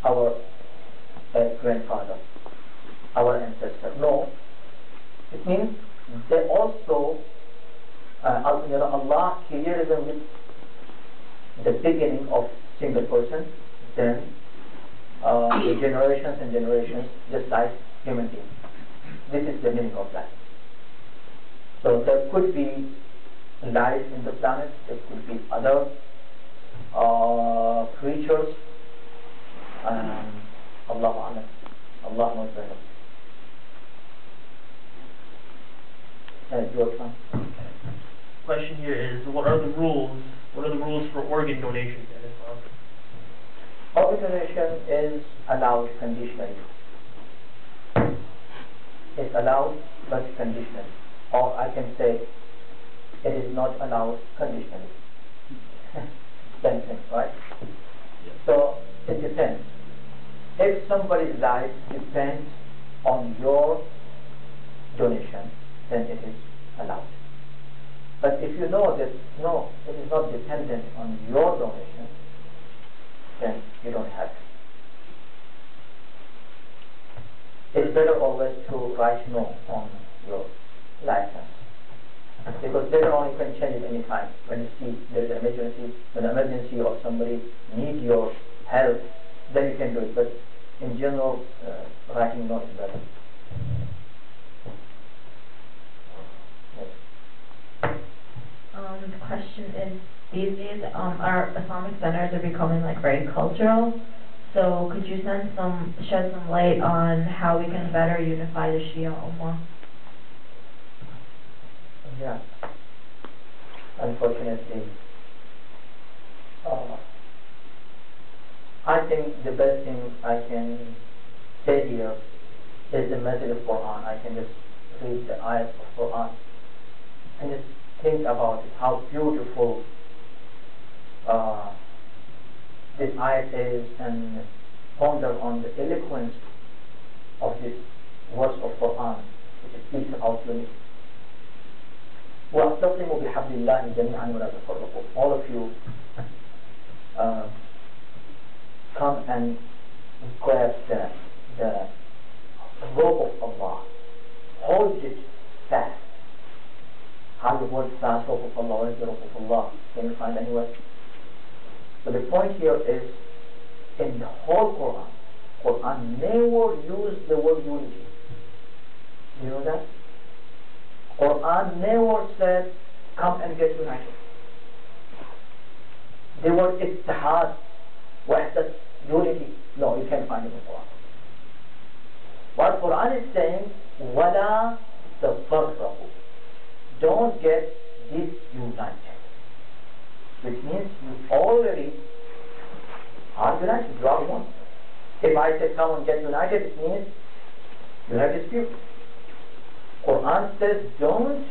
our grandfather, our ancestor. No, it means they also, Allah created them with the beginning of single person, then the generations and generations, just like human beings. This is the meaning of that. So there could be life in the planet, there could be other creatures, and Allah knows better. Your turn. Question here is, what are the rules for organ donation in Islam? Organ donation is allowed conditionally. It's allowed but conditionally. Or I can say it is not allowed conditionally. Same thing, right? Yes. So it depends. If somebody's life depends on your donation, then it is allowed. But if you know that no, it is not dependent on your donation, then you don't have to. It's better always to write no on your license, because later on you can change it any time. When you see there's an emergency or somebody needs your help, then you can do it. But in general, writing no is better. The question is, these days our Islamic centers are becoming very cultural. So could you shed some light on how we can better unify the Shia Ummah? Yeah. Unfortunately, I think the best thing I can say here is the message of Quran. I can just read the ayat of Quran and just think about it, how beautiful this ayat is, and ponder on the eloquence of this verse of Quran, which speaks about unity. وَاعْتَصِمُوا بِحَبْلِ اللَّهِ جَمِيعًا وَلَا تَفَرَّقُوا. All of you come and grab the rope of Allah. Hold it fast. How the word fast, rope of Allah, what is the rope of Allah? Can you find anywhere? So the point here is, in the whole Quran never used the word unity. Do you know that? Quran never said, come and get united. The word ittihad, wahdat, unity, no, you can't find it in Quran. What Quran is saying, wala tafarraqu, don't get disunited. Which means you already are united, you are one. If I say come and get united, it means you have dispute. Quran says don't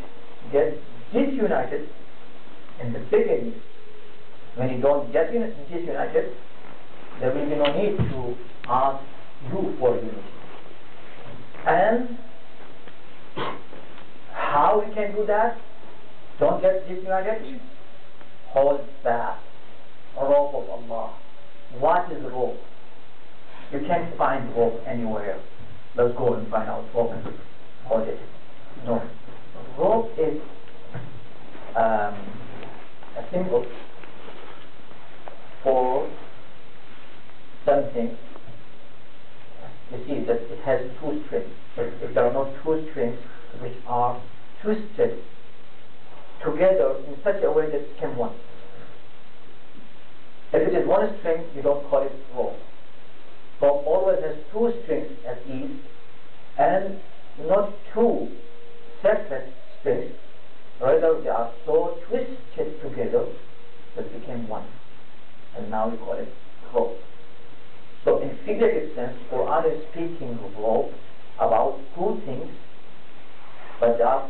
get disunited in the beginning. When you don't get disunited, there will be no need to ask you for unity. And how we can do that? Don't get disunited. Hold back. Rope of Allah. What is rope? You can't find rope anywhere. Let's go and find out rope and hold it. No. Rope is a symbol for something. You see that it has two strings. If there are not two strings which are twisted together in such a way that it become one. If it is one string, you don't call it rope. Rope always has two strings at least, and not two separate strings. Rather, they are so twisted together that it became one. And now we call it rope. So in figurative sense, Quran is speaking rope about two things, but there are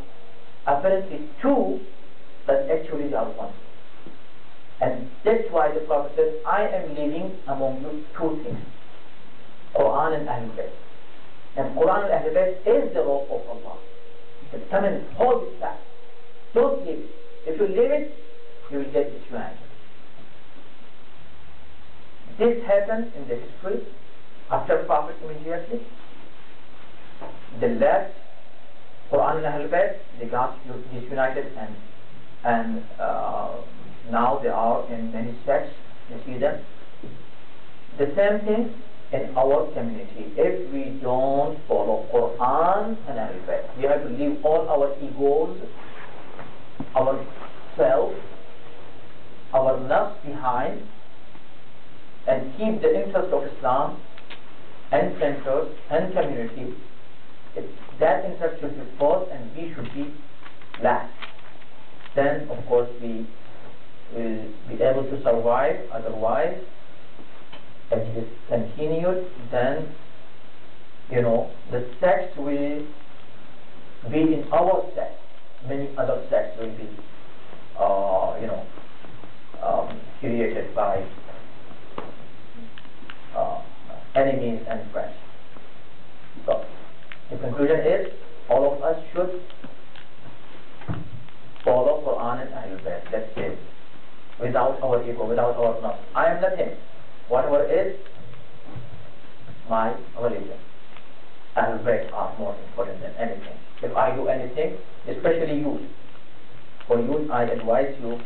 apparently two, but actually they are one. And that's why the Prophet said, I am living among you two things, Quran and Ahlul Bayt. And Quran and Ahlul Bayt is the rope of Allah. He said, come and hold it back. Don't leave it. If you leave it, you will get disunited. This happened in the history after Prophet immediately. The left, Quran and Ahlul Bayt, they got disunited, and now they are in many sects. You see them. The same thing in our community. If we don't follow Quran and Ahlul Bayt, we have to leave all our egos, our self, our nafs behind, and keep the interest of Islam and centers and community. That interest should be first and we should be last. Then of course we will be able to survive. Otherwise, if it is continued, then the sects will be in our sect. Many other sects will be created by enemies and friends. So the conclusion is, all of us should follow Quran and Ahlul Bayt. That's it. Without our ego, without our nafs. I am nothing. Whatever is my religion. Ahlul Bayt are more important than anything. If I do anything, especially youth, for youth I advise you,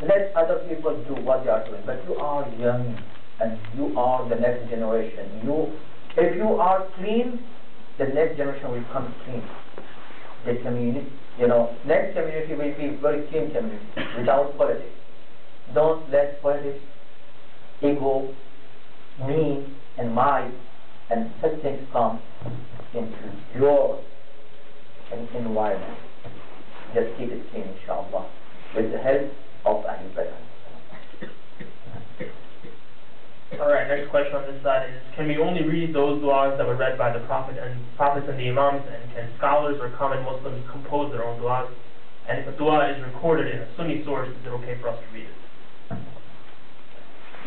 let other people do what they are doing. But you are young and you are the next generation. If you are clean, the next generation will come clean. The community, next community will be very clean community without politics. Don't let politics, ego, me and my and such things come into your environment. Just keep it clean, inshallah, with the help of Ahlul Bayt. Alright, next question on this side is, can we only read those du'as that were read by the prophets and the imams, and can scholars or common Muslims compose their own du'as? And if a du'a is recorded in a Sunni source, is it okay for us to read it?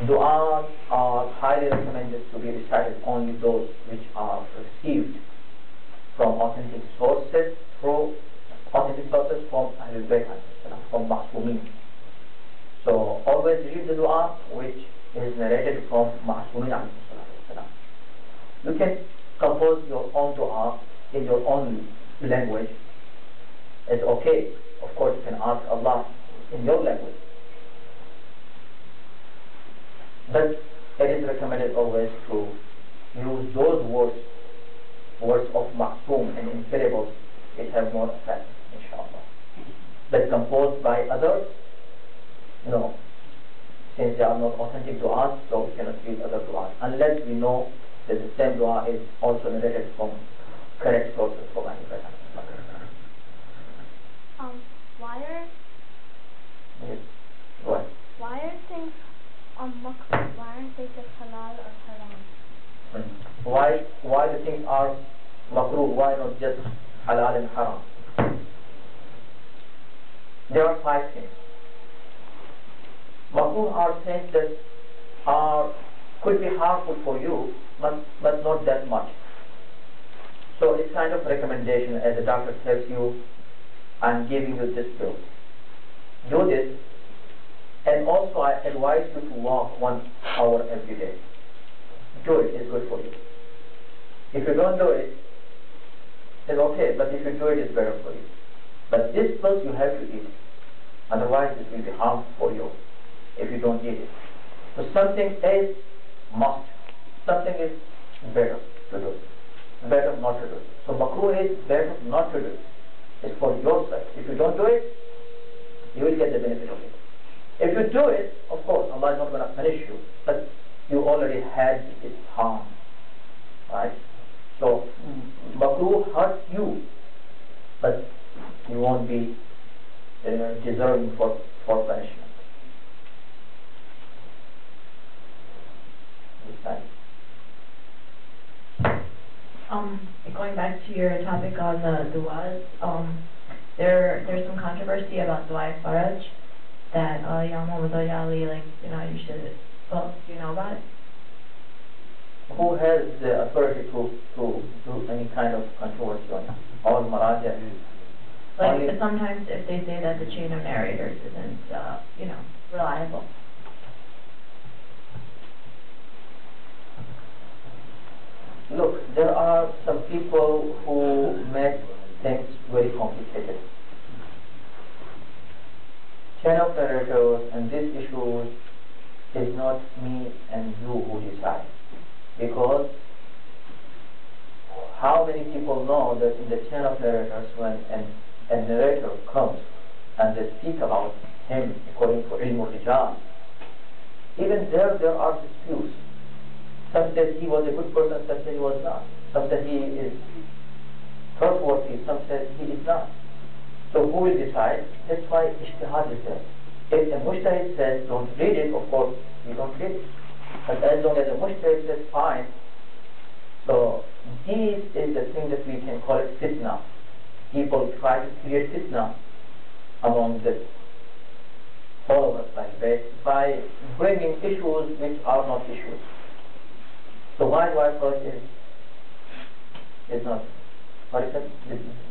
Du'as are highly recommended to be recited only those which are received from authentic sources, from Ahlul Bayt, from Ma'sumin. So always read the du'a which is narrated from Ma'sumin. You can compose your own du'a in your own language. It's okay. Of course you can ask Allah in your language. But it is recommended always to use those words of ma'soom and infallible, which have more effect, inshallah. But composed by others, no. Since they are not authentic to us, so we cannot read other du'as, unless we know that the same dua is also narrated from correct sources from any person. Why are Yes. Go ahead. why are things makruh? Why aren't they just halal or haram? Why the things are makruh? Why not just halal and haram? There are 5 things. Makruh are things that could be harmful for you, but not that much. So it's kind of recommendation, as the doctor tells you, I'm giving you this pill. Do this, and also I advise you to walk 1 hour every day. Do it, it's good for you. If you don't do it, it's okay, but if you do it, it's better for you. But this pill you have to eat, otherwise it will be harmful for you if you don't eat it. So something is must, something is better to do, better not to do. So makruh is better not to do. It's for yourself. If you don't do it, you will get the benefit of it. If you do it, of course, Allah is not going to punish you, but you already had its harm, right? So makruh hurts you, but you won't be deserving for punishment. Going back to your topic on the du'as, there's some controversy about du'a faraj, that Ya Muhammad Ya Ali, like, you should, well, do you know about it? Who has the authority to do any kind of controversy on it? All Maraja? Like, sometimes if they say that the chain of narrators isn't, reliable. Look, there are some people who make things very complicated. Chain of narrators and these issues is not me and you who decide. Because how many people know that in the chain of narrators, when a narrator comes and they speak about him according to ilm al-rijal, even there are disputes. Some said he was a good person, some said he was not. Some said he is trustworthy, some said he is not. So who will decide? That's why ijtihad is there. If a mujtahid says don't read it, of course you don't read it. But as long as a mujtahid says fine, so this is the thing that we can call it fitna. People try to create fitna among the followers like that by bringing issues which are not issues. So why first is not, what is it,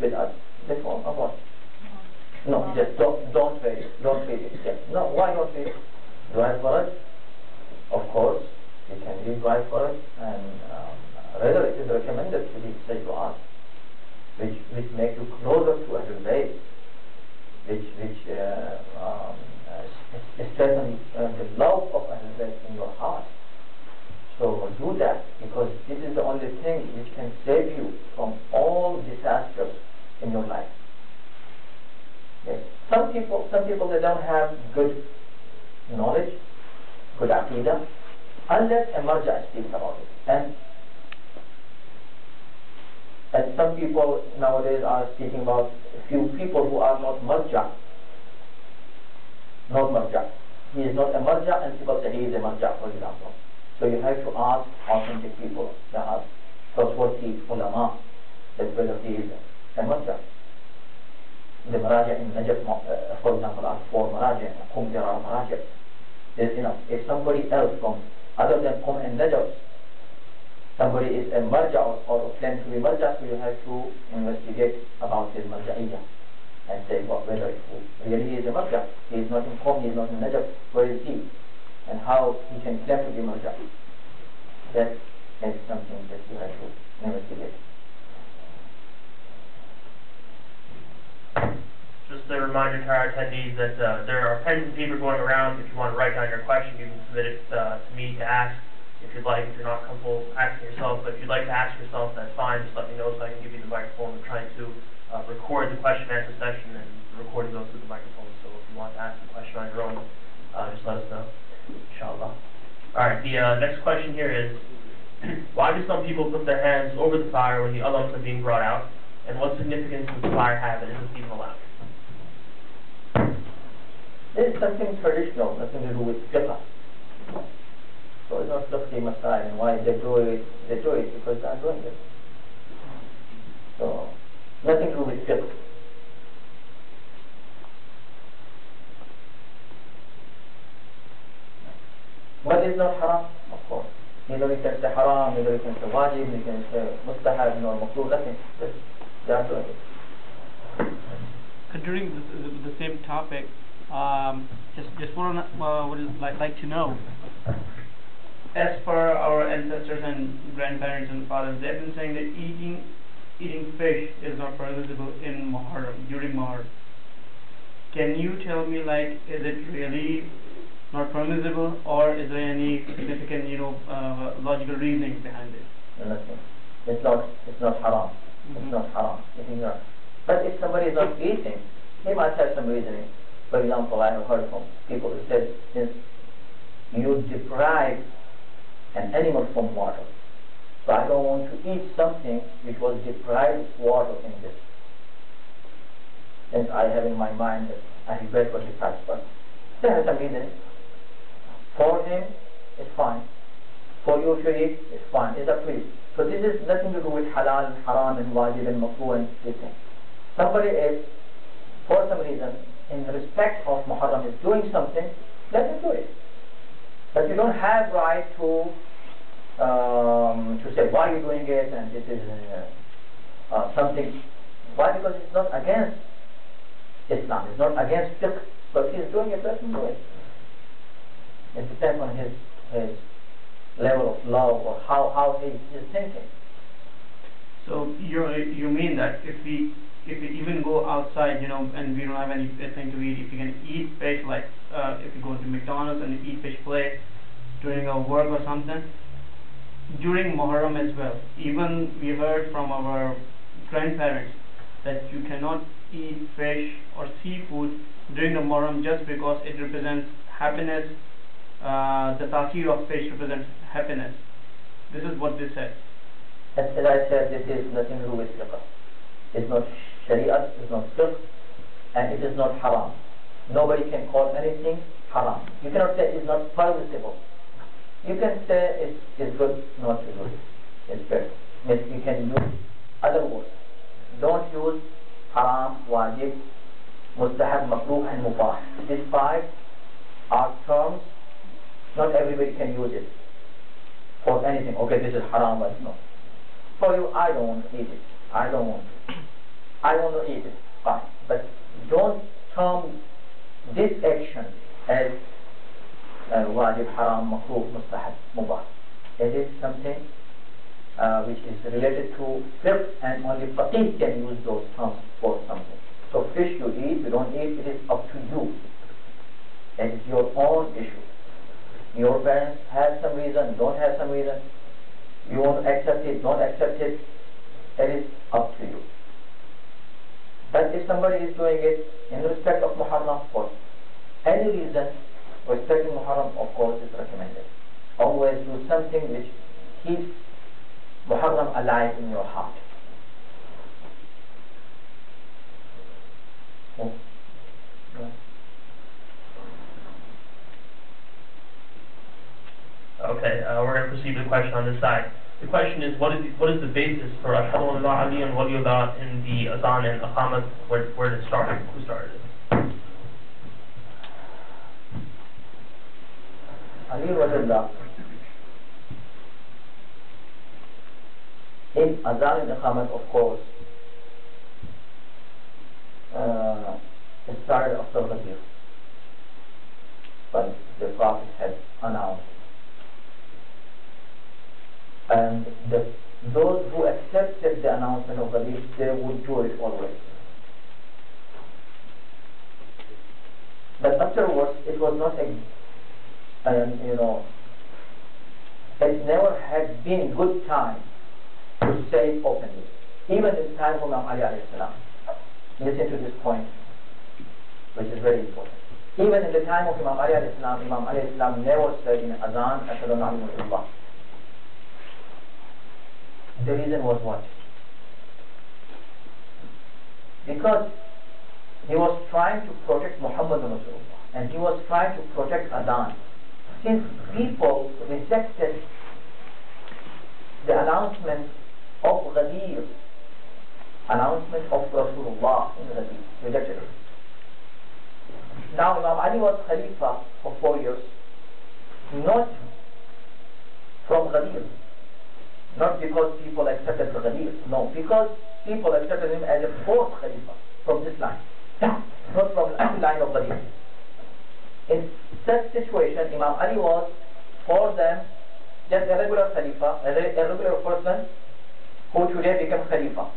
with us? Before or what? No, just don't read it. Don't read it. Yes. No, why not read it? Dua first, of course, you can read dua first, and rather it is recommended to read such du'as, which make you closer to Ahlul Bayt, which strengthen the love of Ahlul Bayt in your heart. So do that, because this is the only thing which can save you from all disasters in your life. Yes. Some people they don't have good knowledge, good aqidah, unless a marja speaks about it. And some people nowadays are speaking about a few people who are not marja. Not marja. He is not a marja, and people say he is a marja, for example. So you have to ask authentic people, trustworthy ulama, that whether he is a marja. The maraja in Najaf, for example, are 4 maraja, and Qum there are maraja. There's enough. If somebody else from other than Qum and Najaf, somebody is a marja or claims to be marja, so you have to investigate about his marja'iyah and say whether really he is a marja. He is not in Qum, he is not in Najaf, where is he? And how he can claim to be marja. That is something that you have to investigate. Just a reminder to our attendees that there are pens and paper going around. If you want to write down your question, you can submit it to me to ask if you'd like. If you're not comfortable asking yourself, but if you'd like to ask yourself, that's fine. Just let me know so I can give you the microphone. We're trying to record the question and answer session, and the recording goes through the microphone. So if you want to ask the question on your own, just let us know. Inshallah. All right. The next question here is, why do some people put their hands over the fire when the alams are being brought out? And what significance does the fire have, and is this even allowed? There is something traditional, nothing to do with fiqh. So it's not fiqh masail, and why they do it because they are doing it. So, nothing to do with fiqh. But it's not haram, of course. Neither we can say haram, neither we can say wajib, we can say mustahab, nor makruh, nothing. They are doing it. During the same topic, just would like to know, as per our ancestors and grandparents and fathers, they've been saying that eating fish is not permissible in Muharram, during Muharram. Can you tell me, like, is it really not permissible, or is there any significant, logical reasoning behind it? Nothing. It's not haram. It's not haram. But if somebody is not eating, he might have some reasoning. For example, I have heard from people who said, since you deprive an animal from water, so I don't want to eat something which was deprived of water in this. Since I have in my mind that I regret what he passed, but there has some reasoning. For him, it's fine. For you to eat, it's fine. It's up to you. So this is nothing to do with halal and haram and wajib and makruh and this thing. Somebody is, for some reason, in respect of Muharram is doing something, let him do it. But you don't have right to say why you're doing it and this is something. Why? Because it's not against Islam. It's not against fiqh. But he's doing it, let him do it. It depends on his level of love or how he is thinking. So you mean that if we even go outside, and we don't have anything to eat, if you can eat fish, like if you go to McDonald's and you eat fish plate during a work or something, during Muharram as well. Even we heard from our grandparents that you cannot eat fish or seafood during the Muharram just because it represents happiness. The ta'khir of fish represents happiness. This is what they said. As I said, this is nothing to do with fiqh. It's not Shariah, it's not fiqh, and it is not haram. Nobody can call anything haram. You cannot say it's not permissible. You can say it's good not to do it. It's better. You can use other words. Don't use haram, wajib, mustahab, makruh, and mubah. These five are terms. Not everybody can use it for anything. Okay, this is haram, but no. For you, I don't want to eat it. I want to eat it. Fine. But don't term this action as wajib, haram, makruh, mustahab, mubah. It is something which is related to fiqh, and only faqih can use those terms for something. So fish you eat, you don't eat, it is up to you. It is your own issue. Your parents have some reason, don't have some reason. You want to accept it, don't accept it. It is up to you. But if somebody is doing it in respect of Muharram, for any reason, respecting Muharram, of course, is recommended. Always do something which keeps Muharram alive in your heart. Oh. Yeah. Okay, we're going to proceed with the question on this side. The question is, what is the basis for Ashhadu an la ilaha illallah wa waliyullah in the Azan and Iqamat? Where did it start? Who started it? Ali Walillah. In Azan and Iqamat, of course, it started after Ghadir, but the Prophet had announced. And those who accepted the announcement of Ghadir, they would do it always. was not a, it never had been good time to say it openly. Even in the time of Imam Ali alayhi salam. Listen to this point, which is very important. Even in the time of Imam Ali alayhi salam, Imam Ali alayhi salam never said in Azan, Ashhadu an la ilaha illallah. The reason was what? Because he was trying to protect Muhammad Rasulullah, and he was trying to protect Adhan. Since people rejected the announcement of Ghadir, announcement of Rasulullah in Ghadir, rejected it. Now Imam Ali was Khalifa for 4 years, not from Ghadir, not because people accepted the Ghadir, no, because people accepted him as a fourth Khalifa from this line, not from the line of Ghadir. In such situation, Imam Ali was for them just a regular Khalifa, a regular person who today became Khalifa.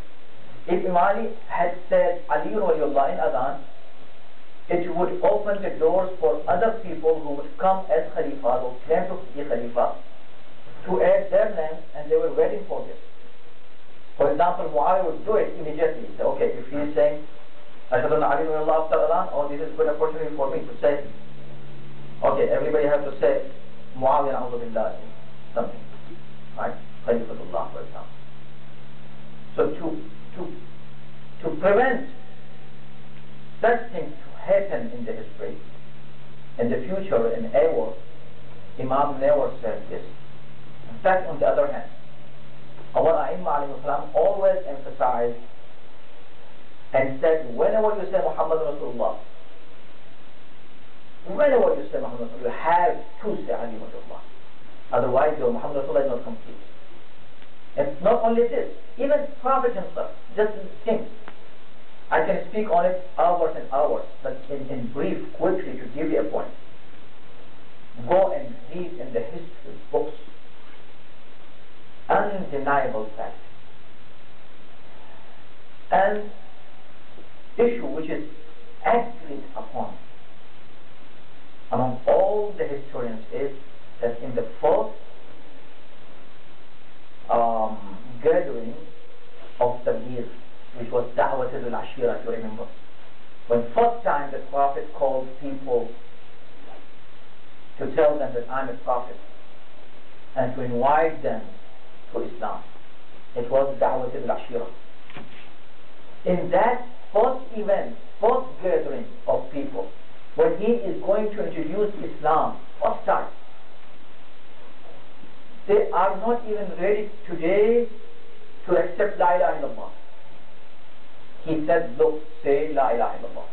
If Imam Ali had said Ali Waliullah in Adhan, it would open the doors for other people who would come as Khalifa, who claim to be Khalifa, to add their names, and they were waiting for this. For example, Muawiyah would do it immediately. Say, okay, if he is saying Ashhadu an la ilaha illallah after Adhan, oh, this is a good opportunity for me to say, okay, everybody has to say Muawiyah na'udhu billah, something, right? Khalifatullah, for example. So to prevent such things to happen in the history, in the future, in ever, Imam never said this. In fact, on the other hand, our A'imma alayhi salam always emphasized and said, whenever you say Muhammad Rasulullah, whenever you say Muhammad Rasulullah, you have to say Ali Rasulullah. Otherwise, your Muhammad Rasulullah is not complete. And not only this, even Prophet himself, just think. I can speak on it hours and hours, but in brief, quickly, to give you a point. Go and read in the history books. Undeniable fact. And issue which is agreed upon among all the historians is that in the first gathering of Tabligh, which was Da'wat al-Ashira, if you remember, when first time the Prophet called people to tell them that I'm a prophet and to invite them to Islam. It was Da'wat al-Ashira. In that first event, first gathering of people, when he is going to introduce Islam, first time, they are not even ready today to accept La ilaha illallah. He said, look, say La ilaha illallah.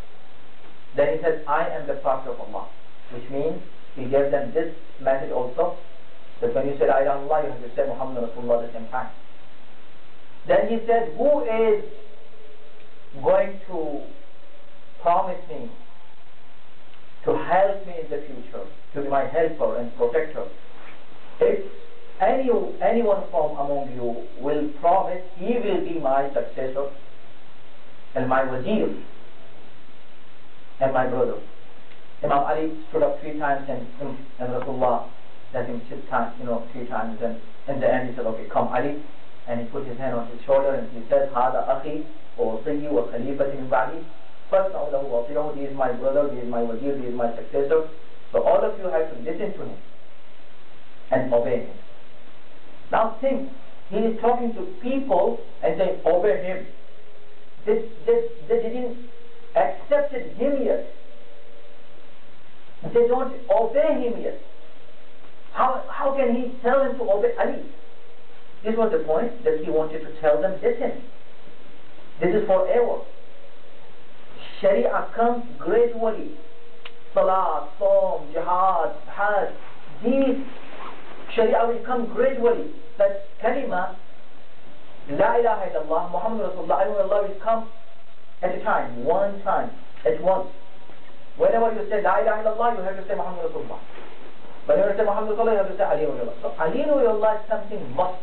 Then he said, I am the Prophet of Allah, which means he gave them this message also, that when you say La ilaha illallah, you have to say Muhammad Rasulullah at the same time. Then he said, who is going to promise me to help me in the future, to be my helper and protector? If anyone from among you will promise he will be my successor and my wazir and my brother. Imam Ali stood up 3 times and Rasulullah let him sit 3 times, and in the end he said, okay, come Ali, and he put his hand on his shoulder and he said, Hada akhi wa wasiyyi wa khalifati min ba'di fasna'u lahu wa ati'uhu. He is my brother, he is my wazir, he is my successor. So all of you have to listen to him and obey him. Now think, he is talking to people and saying, obey him. They didn't accept him yet. They don't obey him yet. How can he tell them to obey Ali? This was the point that he wanted to tell them, listen, this is forever. Sharia comes gradually. Salah, Saum, Jihad, Hajj, these Sharia will come gradually. But kalima, La ilaha illallah, Muhammad Rasulullah, Allah will come at a time, one time, at once. Whenever you say La ilaha illallah, you have to say Muhammad Rasulullah. Whenever you say Muhammad Rasulullah, you have to say Ali Rasulullah. So Ali Rasulullah is something must.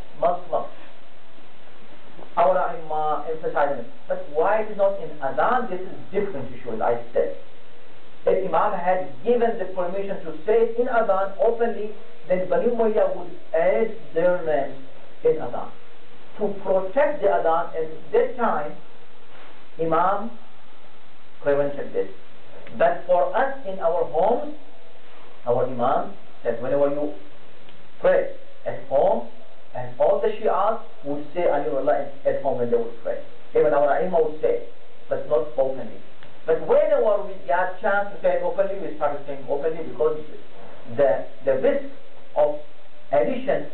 Our Imam emphasizing it. But why it is not in Adhan, this is different issue, as I said. If Imam had given the permission to say it in Adhan openly, then Bani Umayyah would add their names in Adhan. To protect the Adhan at that time, Imam prevented this. But for us in our homes, our Imam said whenever you pray at home, and all the Shi'as would say Aliullah at home when they would pray. Even our Imam would say, but not openly. But whenever we got chance to say it openly, we started saying openly because the risk of addition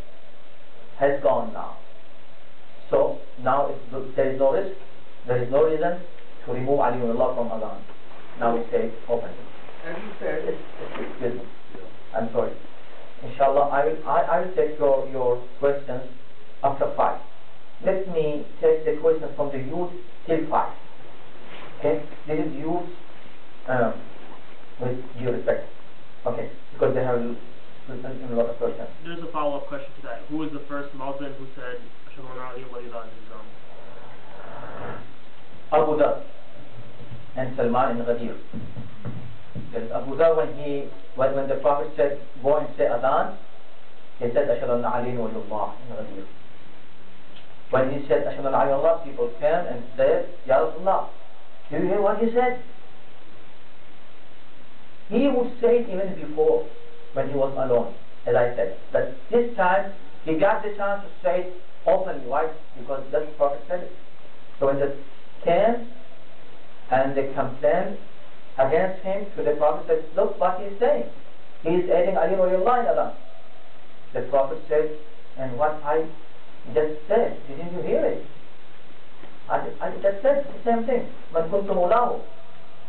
has gone now. So now there is no risk, there is no reason to remove Aliullah from Adhan. Now we say it openly. As you said, Excuse me. I'm sorry. Inshallah, I will take your questions after 5. Let me take the questions from the youth till 5. Okay? This is youth with due respect. Okay? Because they have a lot of questions. There's a follow-up question to that. Who was the first Muslim who said Ashhadu an la ilaha illallah in his own? Abu Dhar and Salman in Ghadir. Because Abu Dhar, when the Prophet said, go and say Adhan, he said, Ashhadu an la ilaha illallah in Ghadir. When he said Ashhadu an la ilaha illallah, people came and said, Ya Rasulullah, do you hear what he said? He would say it even before, when he was alone, as I said. But this time, he got the chance to say it openly. Why? Because the Prophet said it. So when they came and they complained against him to the Prophet, said, look what he is saying. He is adding Ali Waliyullah in Adhan. The Prophet said, and what I just said, didn't you hear it? I just said the same thing. Man kuntu mawlahu,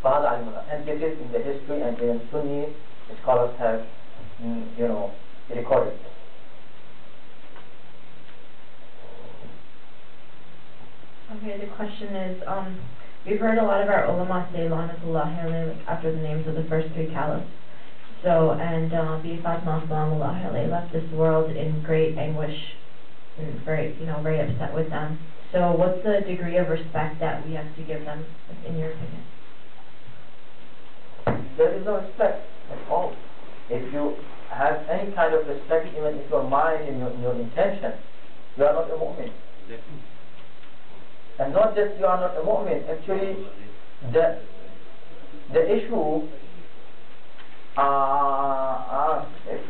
fahada alimullah. And this is in the history, and even Sunni scholars have, recorded. Okay, the question is, we've heard a lot of our ulama say La'natullahi alayhi after the names of the first 3 caliphs. So, and Bi Fatima Salamullahi alayhi left this world in great anguish and very upset with them. So what's the degree of respect that we have to give them, in your opinion? There is no respect at all. If you have any kind of respect, even in your mind, in your intention, you are not a mu'min. And not just you are not a mu'min, actually the issue,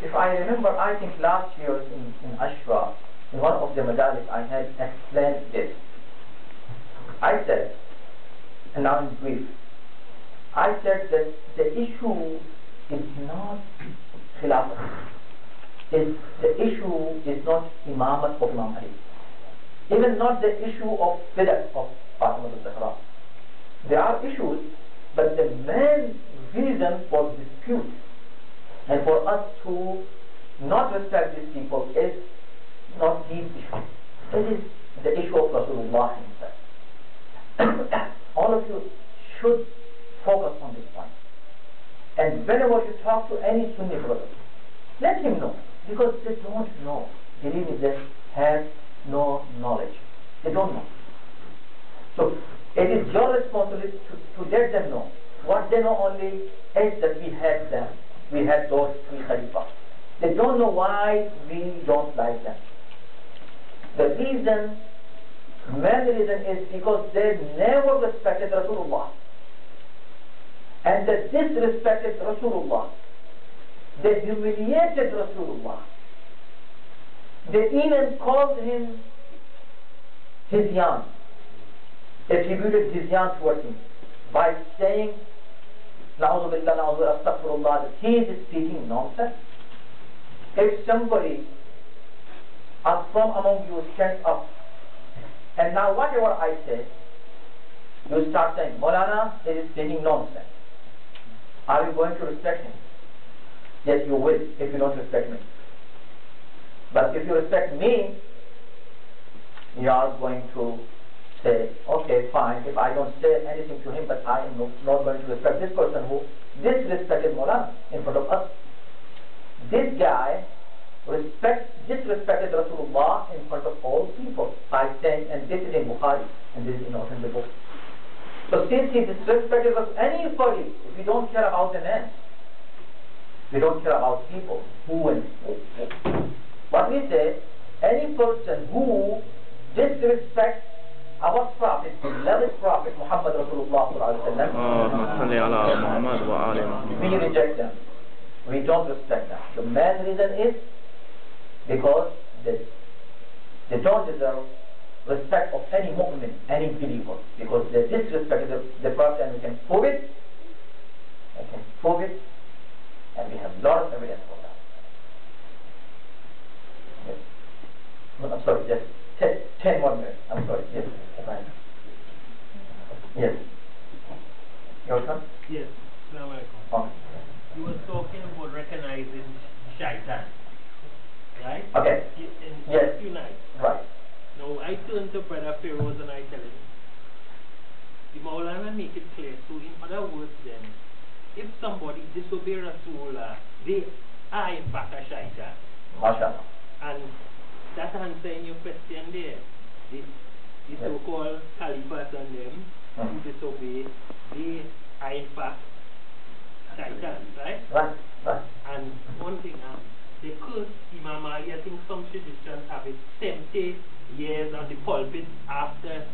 if I remember, I think last year in Ashra, in one of the madaris, I had explained this. I said, and now in brief, I said that the issue is not khilafah. The issue is not imamat of Imam Ali. Even not the issue of bidat of Fatima al-Zahra. There are issues, but the main reason for dispute and for us to not respect these people is not these issues. It is the issue of Rasulullah himself. All of you should focus on this point. And whenever you talk to any Sunni brother, let him know, because they don't know. Believe me, they have no knowledge. They don't know. So it is your responsibility to let them know. What they know only is that we had them. We had those 3 Khalifas. They don't know why we don't like them. The reason, main reason is because they never respected Rasulullah. And they disrespected Rasulullah. They humiliated Rasulullah. They even called him Hizyan. Attributed Hizyan towards him by saying, Na'udhu billah, na'udhu astaghfirullah, that he is speaking nonsense. If somebody from among you stands up, and now whatever I say, you start saying, Moulana is speaking nonsense. Are you going to respect him? Yes, you will, if you don't respect me. But if you respect me, you are going to say, okay, fine, if I don't say anything to him, but I am not going to respect this person who disrespected Moulana in front of us. This guy disrespected Rasulullah in front of all people by saying, and this is in Bukhari, and this is in authentic book. So since he disrespected us, anybody, if we don't care about the man, we don't care about people, who and who. What we say, any person who disrespects our Prophet, beloved Prophet Muhammad Rasulullah we reject them. We don't respect them. The main reason is because they don't deserve respect of any mu'min, any believer, because they disrespected the Prophet, and we can prove it. I can prove it, and we have a lot of evidence for that. Yes. No, I'm sorry, just 10 more minutes. I'm sorry, yes. Yes. Your turn? Yes. Assalamu alaikum. Okay. You were talking about recognizing shaitan, right? Okay. In Yes. few nights. Right. Now I turn to Brother Feroz and I tell him, the Moulana make it clear. So in other words then, if somebody disobey Rasulullah, they are in fact a shaitan. MashaAllah. And that answering your question there. The so-called caliphs and them who disobey, they are in fact shaitan, right? Right. Right. And one thing, the curse Imam Ali, I think some traditions have it 70 years on the pulpit after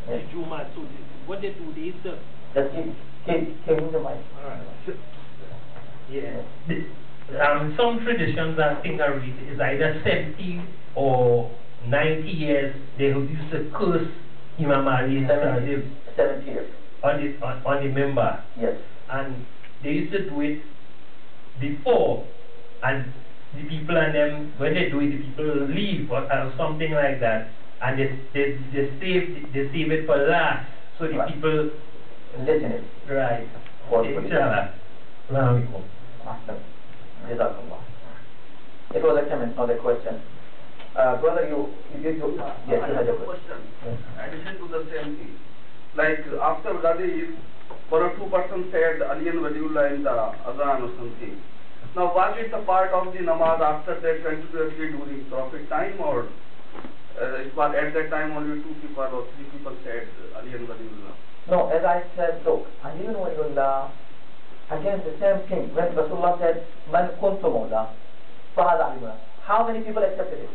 the Juma. So what they do, they serve. Just give me the mic. Alright. Yeah. Some traditions I think I read is either 70 or 90 years they used to curse Imam Ali 70 years. on the member. Yes. And they used to do it before, and the people and them, when they do it, the people leave or something like that, and they save it for last, so the people listen it. right. Inshallah. It was a comment, not a question. Brother, you yes, you had a question. Yes. Addition to the same thing, like after Ghadi, one or two persons said Ali and Waliullah in the Azan or something. Now, was it a part of the namaz after that continuously during Prophet time, or it was at that time only 2 people or 3 people said Ali and Waliullah? No, as I said, look, Ali and Waliullah, again the same thing. When Rasulullah said, Man kuntu mawla, fahad alimuna, how many people accepted it?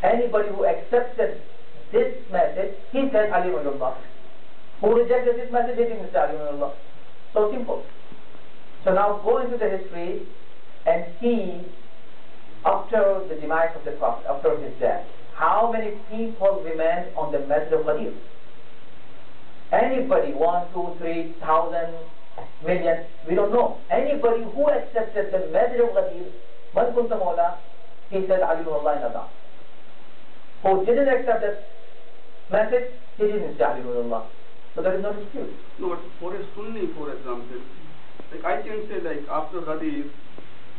Anybody who accepted this message, he said Ali and Waliullah. Who rejected this message, he didn't say Ali and Waliullah. So simple. So now go into the history and see after the demise of the Prophet, after his death, how many people remained on the method of Hadith? Anybody, 1, 2, 3, 1,000, million, we don't know. Anybody who accepted the method of Hadith, Man kunta mawla, he said Ali ibn Allah in Adhan. Who didn't accept that message, he didn't say Ali ibn Allah. So there is no dispute. No, but for a Sunni, for example, like I can say, like after Hadith,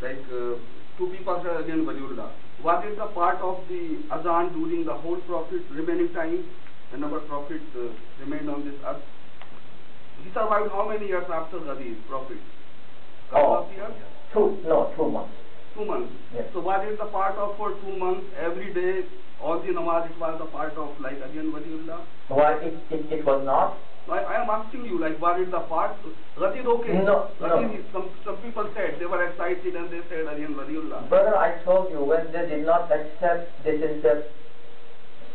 like 2 people said again Waliullah. Was it a part of the Azan during the whole Prophet remaining time, whenever Prophet remained on this earth? He survived how many years after Hadith, Prophet? Couple of years? 2 months. 2 months. Yes. So was it the part of for 2 months, every day, all the namaz, it was the part of like again Waliullah? Why it was not? I am asking you, like, was it the part? Ghadi okay. No. Some people said, they were excited and they said Ali and Waliullah. Brother, I told you, when they did not accept, this is the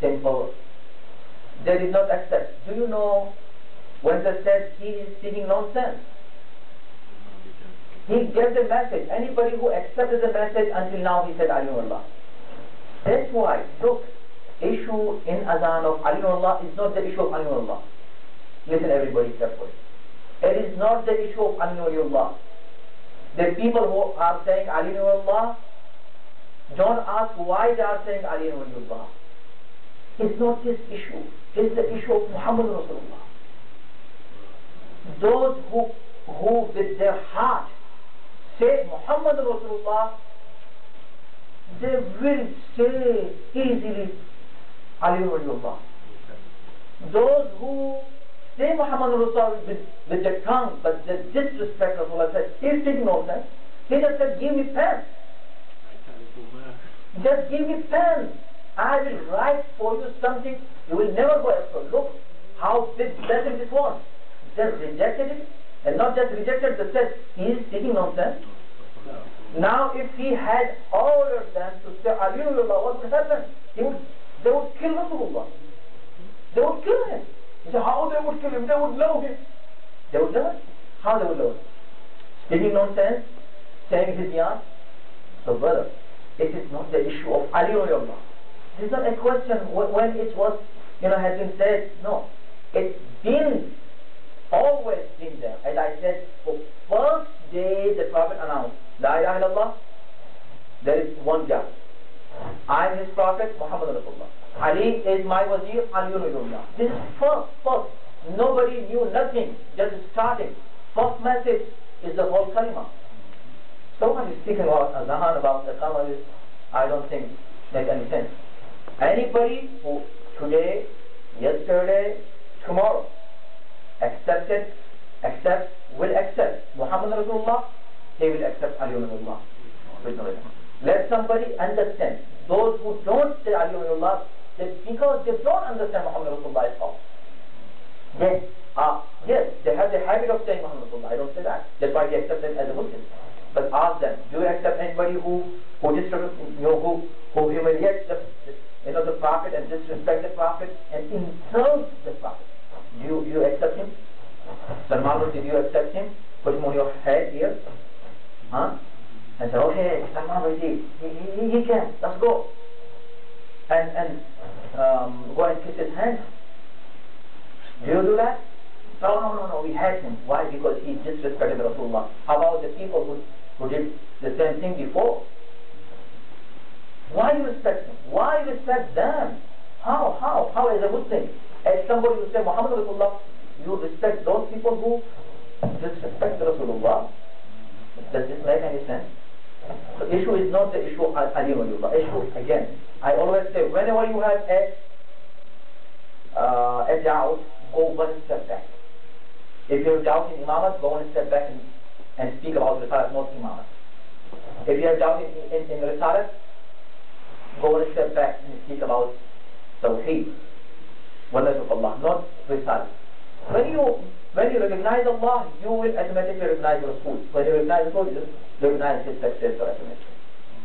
simple. They did not accept. Do you know, when they said he is speaking nonsense? He gave the message. Anybody who accepted the message until now, he said Ali and Allah. That's why, look, issue in Azan of Ali and Allah is not the issue of Ali and Allah. Listen everybody carefully. It is not the issue of Ali and Allah. The people who are saying Ali and Allah, don't ask why they are saying Ali and Allah. It's not this issue. It's the issue of Muhammad Rasulullah. Those who with their heart say Muhammad Rasulullah, they will say easily Ali and Allah. Those who say Muhammad Rasulullah with the tongue, but the disrespect Rasulullah said, he's speaking nonsense. He just said, give me pen. Just give me pen. I will write for you something you will never go astray. Look how expensive this was. Just rejected it, and not just rejected, but said he is speaking nonsense. Now if he had ordered them to say Aliyullah, what would happen? They would kill Rasulullah. They would kill him. He said, how they would kill him? They would love him. They would love him? How they would love him? Speaking nonsense, saying his yarn. So brother, it is not the issue of Aliyullah. It is not a question when it was, has been said. No, it's been always been there. As I said, for first day the Prophet announced, La ilaha illallah, there is one God. I am his Prophet, Muhammad Rasulullah. Ali is my wazir, Aliyullah. This is first. Nobody knew nothing, just starting. First message is the whole kalima. So much is speaking about Azhan, about the kalima, I don't think make any sense. Anybody who today, yesterday, tomorrow will accept Muhammad Rasulullah, he will accept Aliyullah. Let somebody understand. Those who don't say Aliyullah, because they don't understand Muhammad Rasulullah at all. Yes, they have the habit of saying Muhammad Rasulullah. I don't say that. That's why they accept them as a Muslim. But ask them, do you accept anybody who humiliates the Prophet and disrespects the Prophet and insults the Prophet? Do you accept him? Salman, did you accept him? Put him on your head here? And say, okay, Salman, he can, let's go. And go and kiss his hand. Do you do that? No, we hate him. Why? Because he disrespected Rasulullah. How about the people who did the same thing before? Why you respect him? Why respect them? How as a Muslim? As somebody who say Muhammad Rasulullah, you respect those people who disrespect Rasulullah? Does this make any sense? The issue is not the issue of Aliyullah. Issue, again, I always say, whenever you have a doubt, go one step back. If you have doubt in Imamat, go one step back and speak about Risalat, not Imamat. If you have doubt in Risalat, go one step back and speak about Tawheed, oneness of Allah, not Risalat. When you recognize Allah, you will automatically recognize Rasul. When you recognize Rasul, you recognize his successor automatically.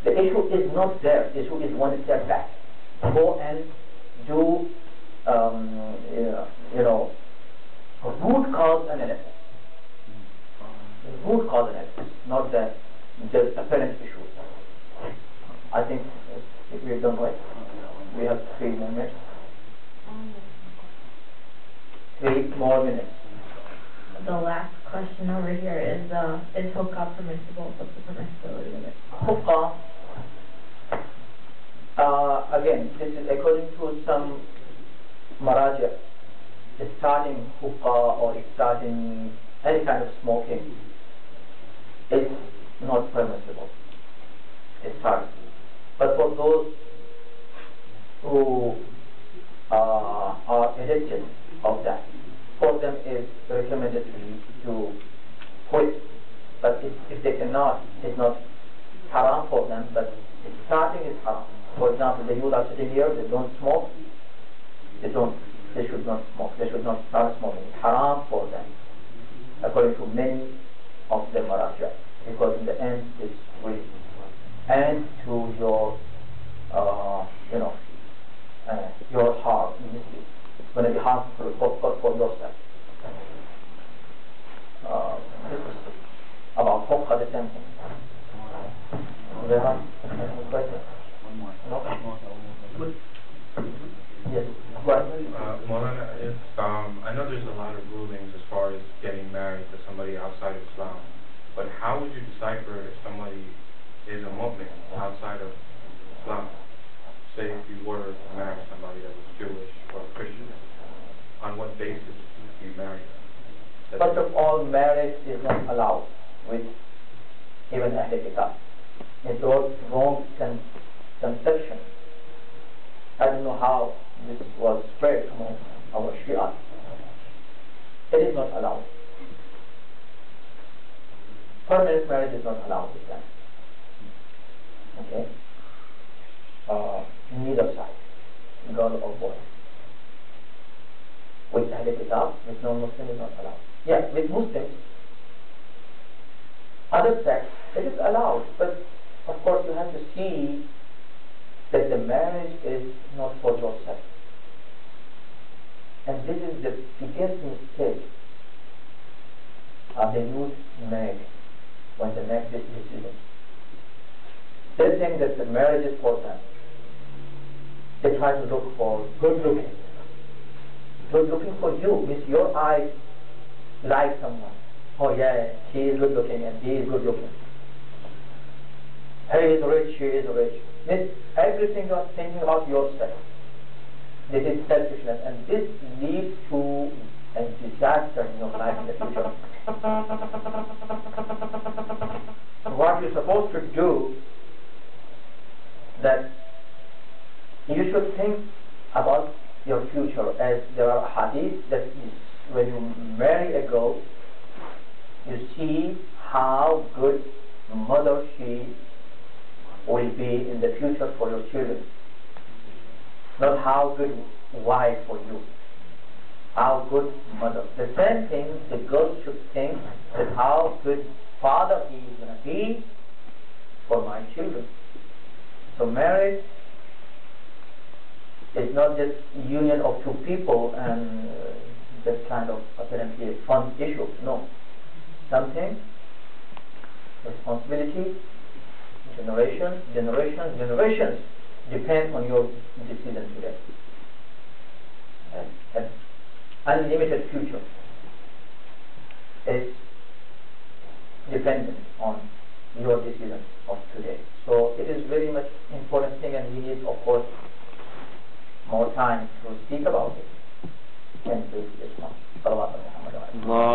The issue is not there. The issue is one step back. Go and do root cause analysis. Root cause analysis, not the just apparent issues. I think if we've done right, we have 3 more minutes. 3 more minutes. The last question over here is hookah permissible? What's the permissibility of it? Hookah, again, this is according to some maraja. Starting hookah or starting any kind of smoking is not permissible. It's hard. But for those who are addicted of that, for them is recommended to quit. But if they cannot, it's not haram for them, but starting is haram. For example, the youth are sitting here, they don't smoke, they should not smoke, they should not start smoking. It's haram for them, according to many of the maraja, because in the end it's will and to your your heart. It's going to be harmful for yourself. This is about hookah, the same thing. There are any questions? No? Yes. Moulana, I know there's a lot of rulings as far as getting married to somebody outside of Islam, but how would you decipher if somebody is a mu'min outside of Islam? Say if you were to marry somebody that was Jewish or Christian, on what basis do you marry them? First of all, marriage is not allowed with even Ahl Kitab. It's all wrong conception. I don't know how this was spread among our Shia. It is not allowed. Permanent marriage is not allowed with them. Okay? Neither side, girl or boy. With Ahl Kitab, with non-Muslim is not allowed. Yeah, with Muslims, other sects, it is allowed, but of course you have to see that the marriage is not for yourself. And this is the biggest mistake the youth make when they make this decision. They think that the marriage is for them. They try to look for good looking. Good looking for you means your eyes like someone. Oh yeah, she is good looking and he is good looking. He is rich, she is rich. Means everything you are thinking about yourself. This is selfishness, and this leads to a disaster in your life in the future. So what you're supposed to do, that you should think about your future, as there are hadith that is, when you marry a girl, you see how good mother she will be in the future for your children. Not how good wife for you. How good mother. The same thing, the girl should think that how good father he is going to be for my children. So marriage is not just union of two people and just kind of apparently a fun issue. No. Something, responsibility, generations depend on your decision today. An unlimited future is dependent on your decision of today. So it is very much important thing, and we need, of course, more time to speak about it. And this is one. Allahumma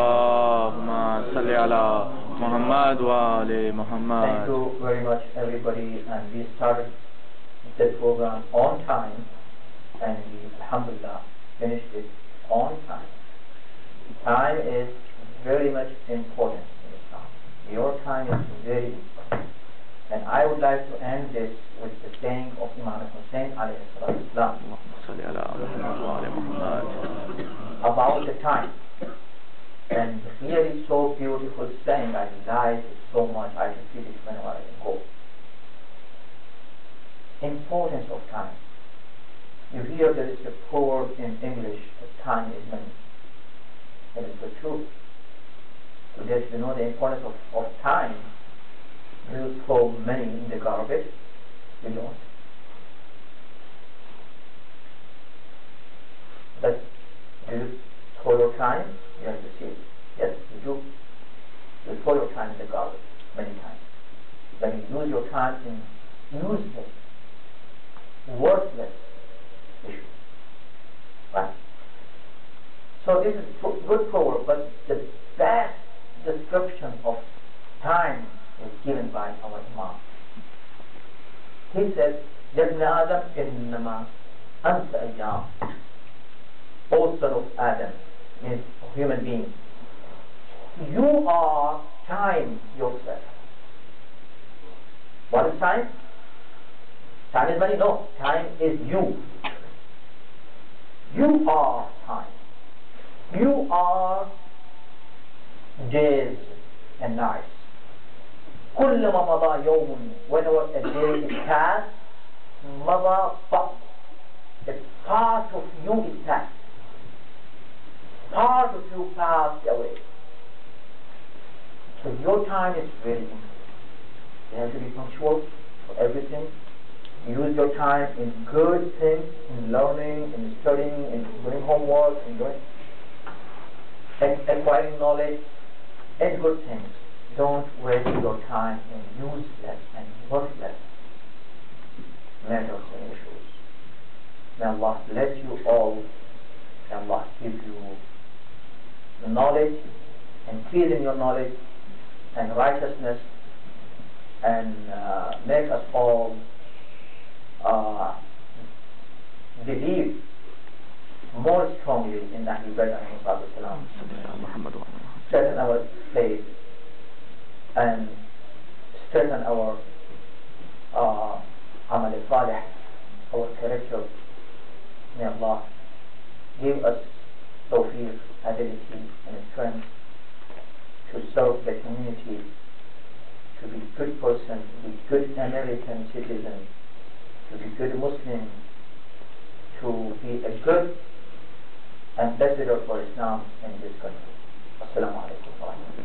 salli ala Muhammad wa ali Muhammad. Thank you very much, everybody, and we started the program on time, and we, alhamdulillah, finished it on time. Time is very much important in Islam. Your time is very important. And I would like to end this with the saying of Imam Hussein alayhi salatu wasalam about the time. And really so beautiful saying, I like it so much, I repeat it whenever I go. Importance of time. You hear there is a proverb in English that time is money. It is the truth. Today, you know the importance of time. You throw money in the garbage. You don't. But do you throw your time? You have to see it. Yes, you do. You throw your time in the garbage many times. Then you use your time in useless, worthless issue. Right? So this is good proverb, but the best description of time is given by our Imam. He said, يَبْنَ آدَمْ إِنَّمَا أَنْتَ أَيَّامٌ. O son of Adam, means human being, you are time yourself. What is time? Time is money? No. Time is you. You are time. You are days and nights. كلما مضى يوم, whenever a day is passed, مضى بعض. A part of you is passed. Part of you passed away. So your time is very important. You have to be punctual for everything. Use your time in good things, in learning, in studying, in doing homework, in doing acquiring knowledge, and good things. Don't waste your time in useless and worthless matters and issues. May Allah bless you all. May Allah give you knowledge, increase in your knowledge and righteousness, and make us all believe more strongly in Ahlul Bayt alayhi salatu wasalam, strengthen our faith and strengthen our amal salih, our character. May Allah give us tawfiq, ability, and strength to serve the community, to be good person, to be good American citizen, to be good Muslim, to be a good ambassador for Islam in this country. Assalamu alaikum wa rahmatullah.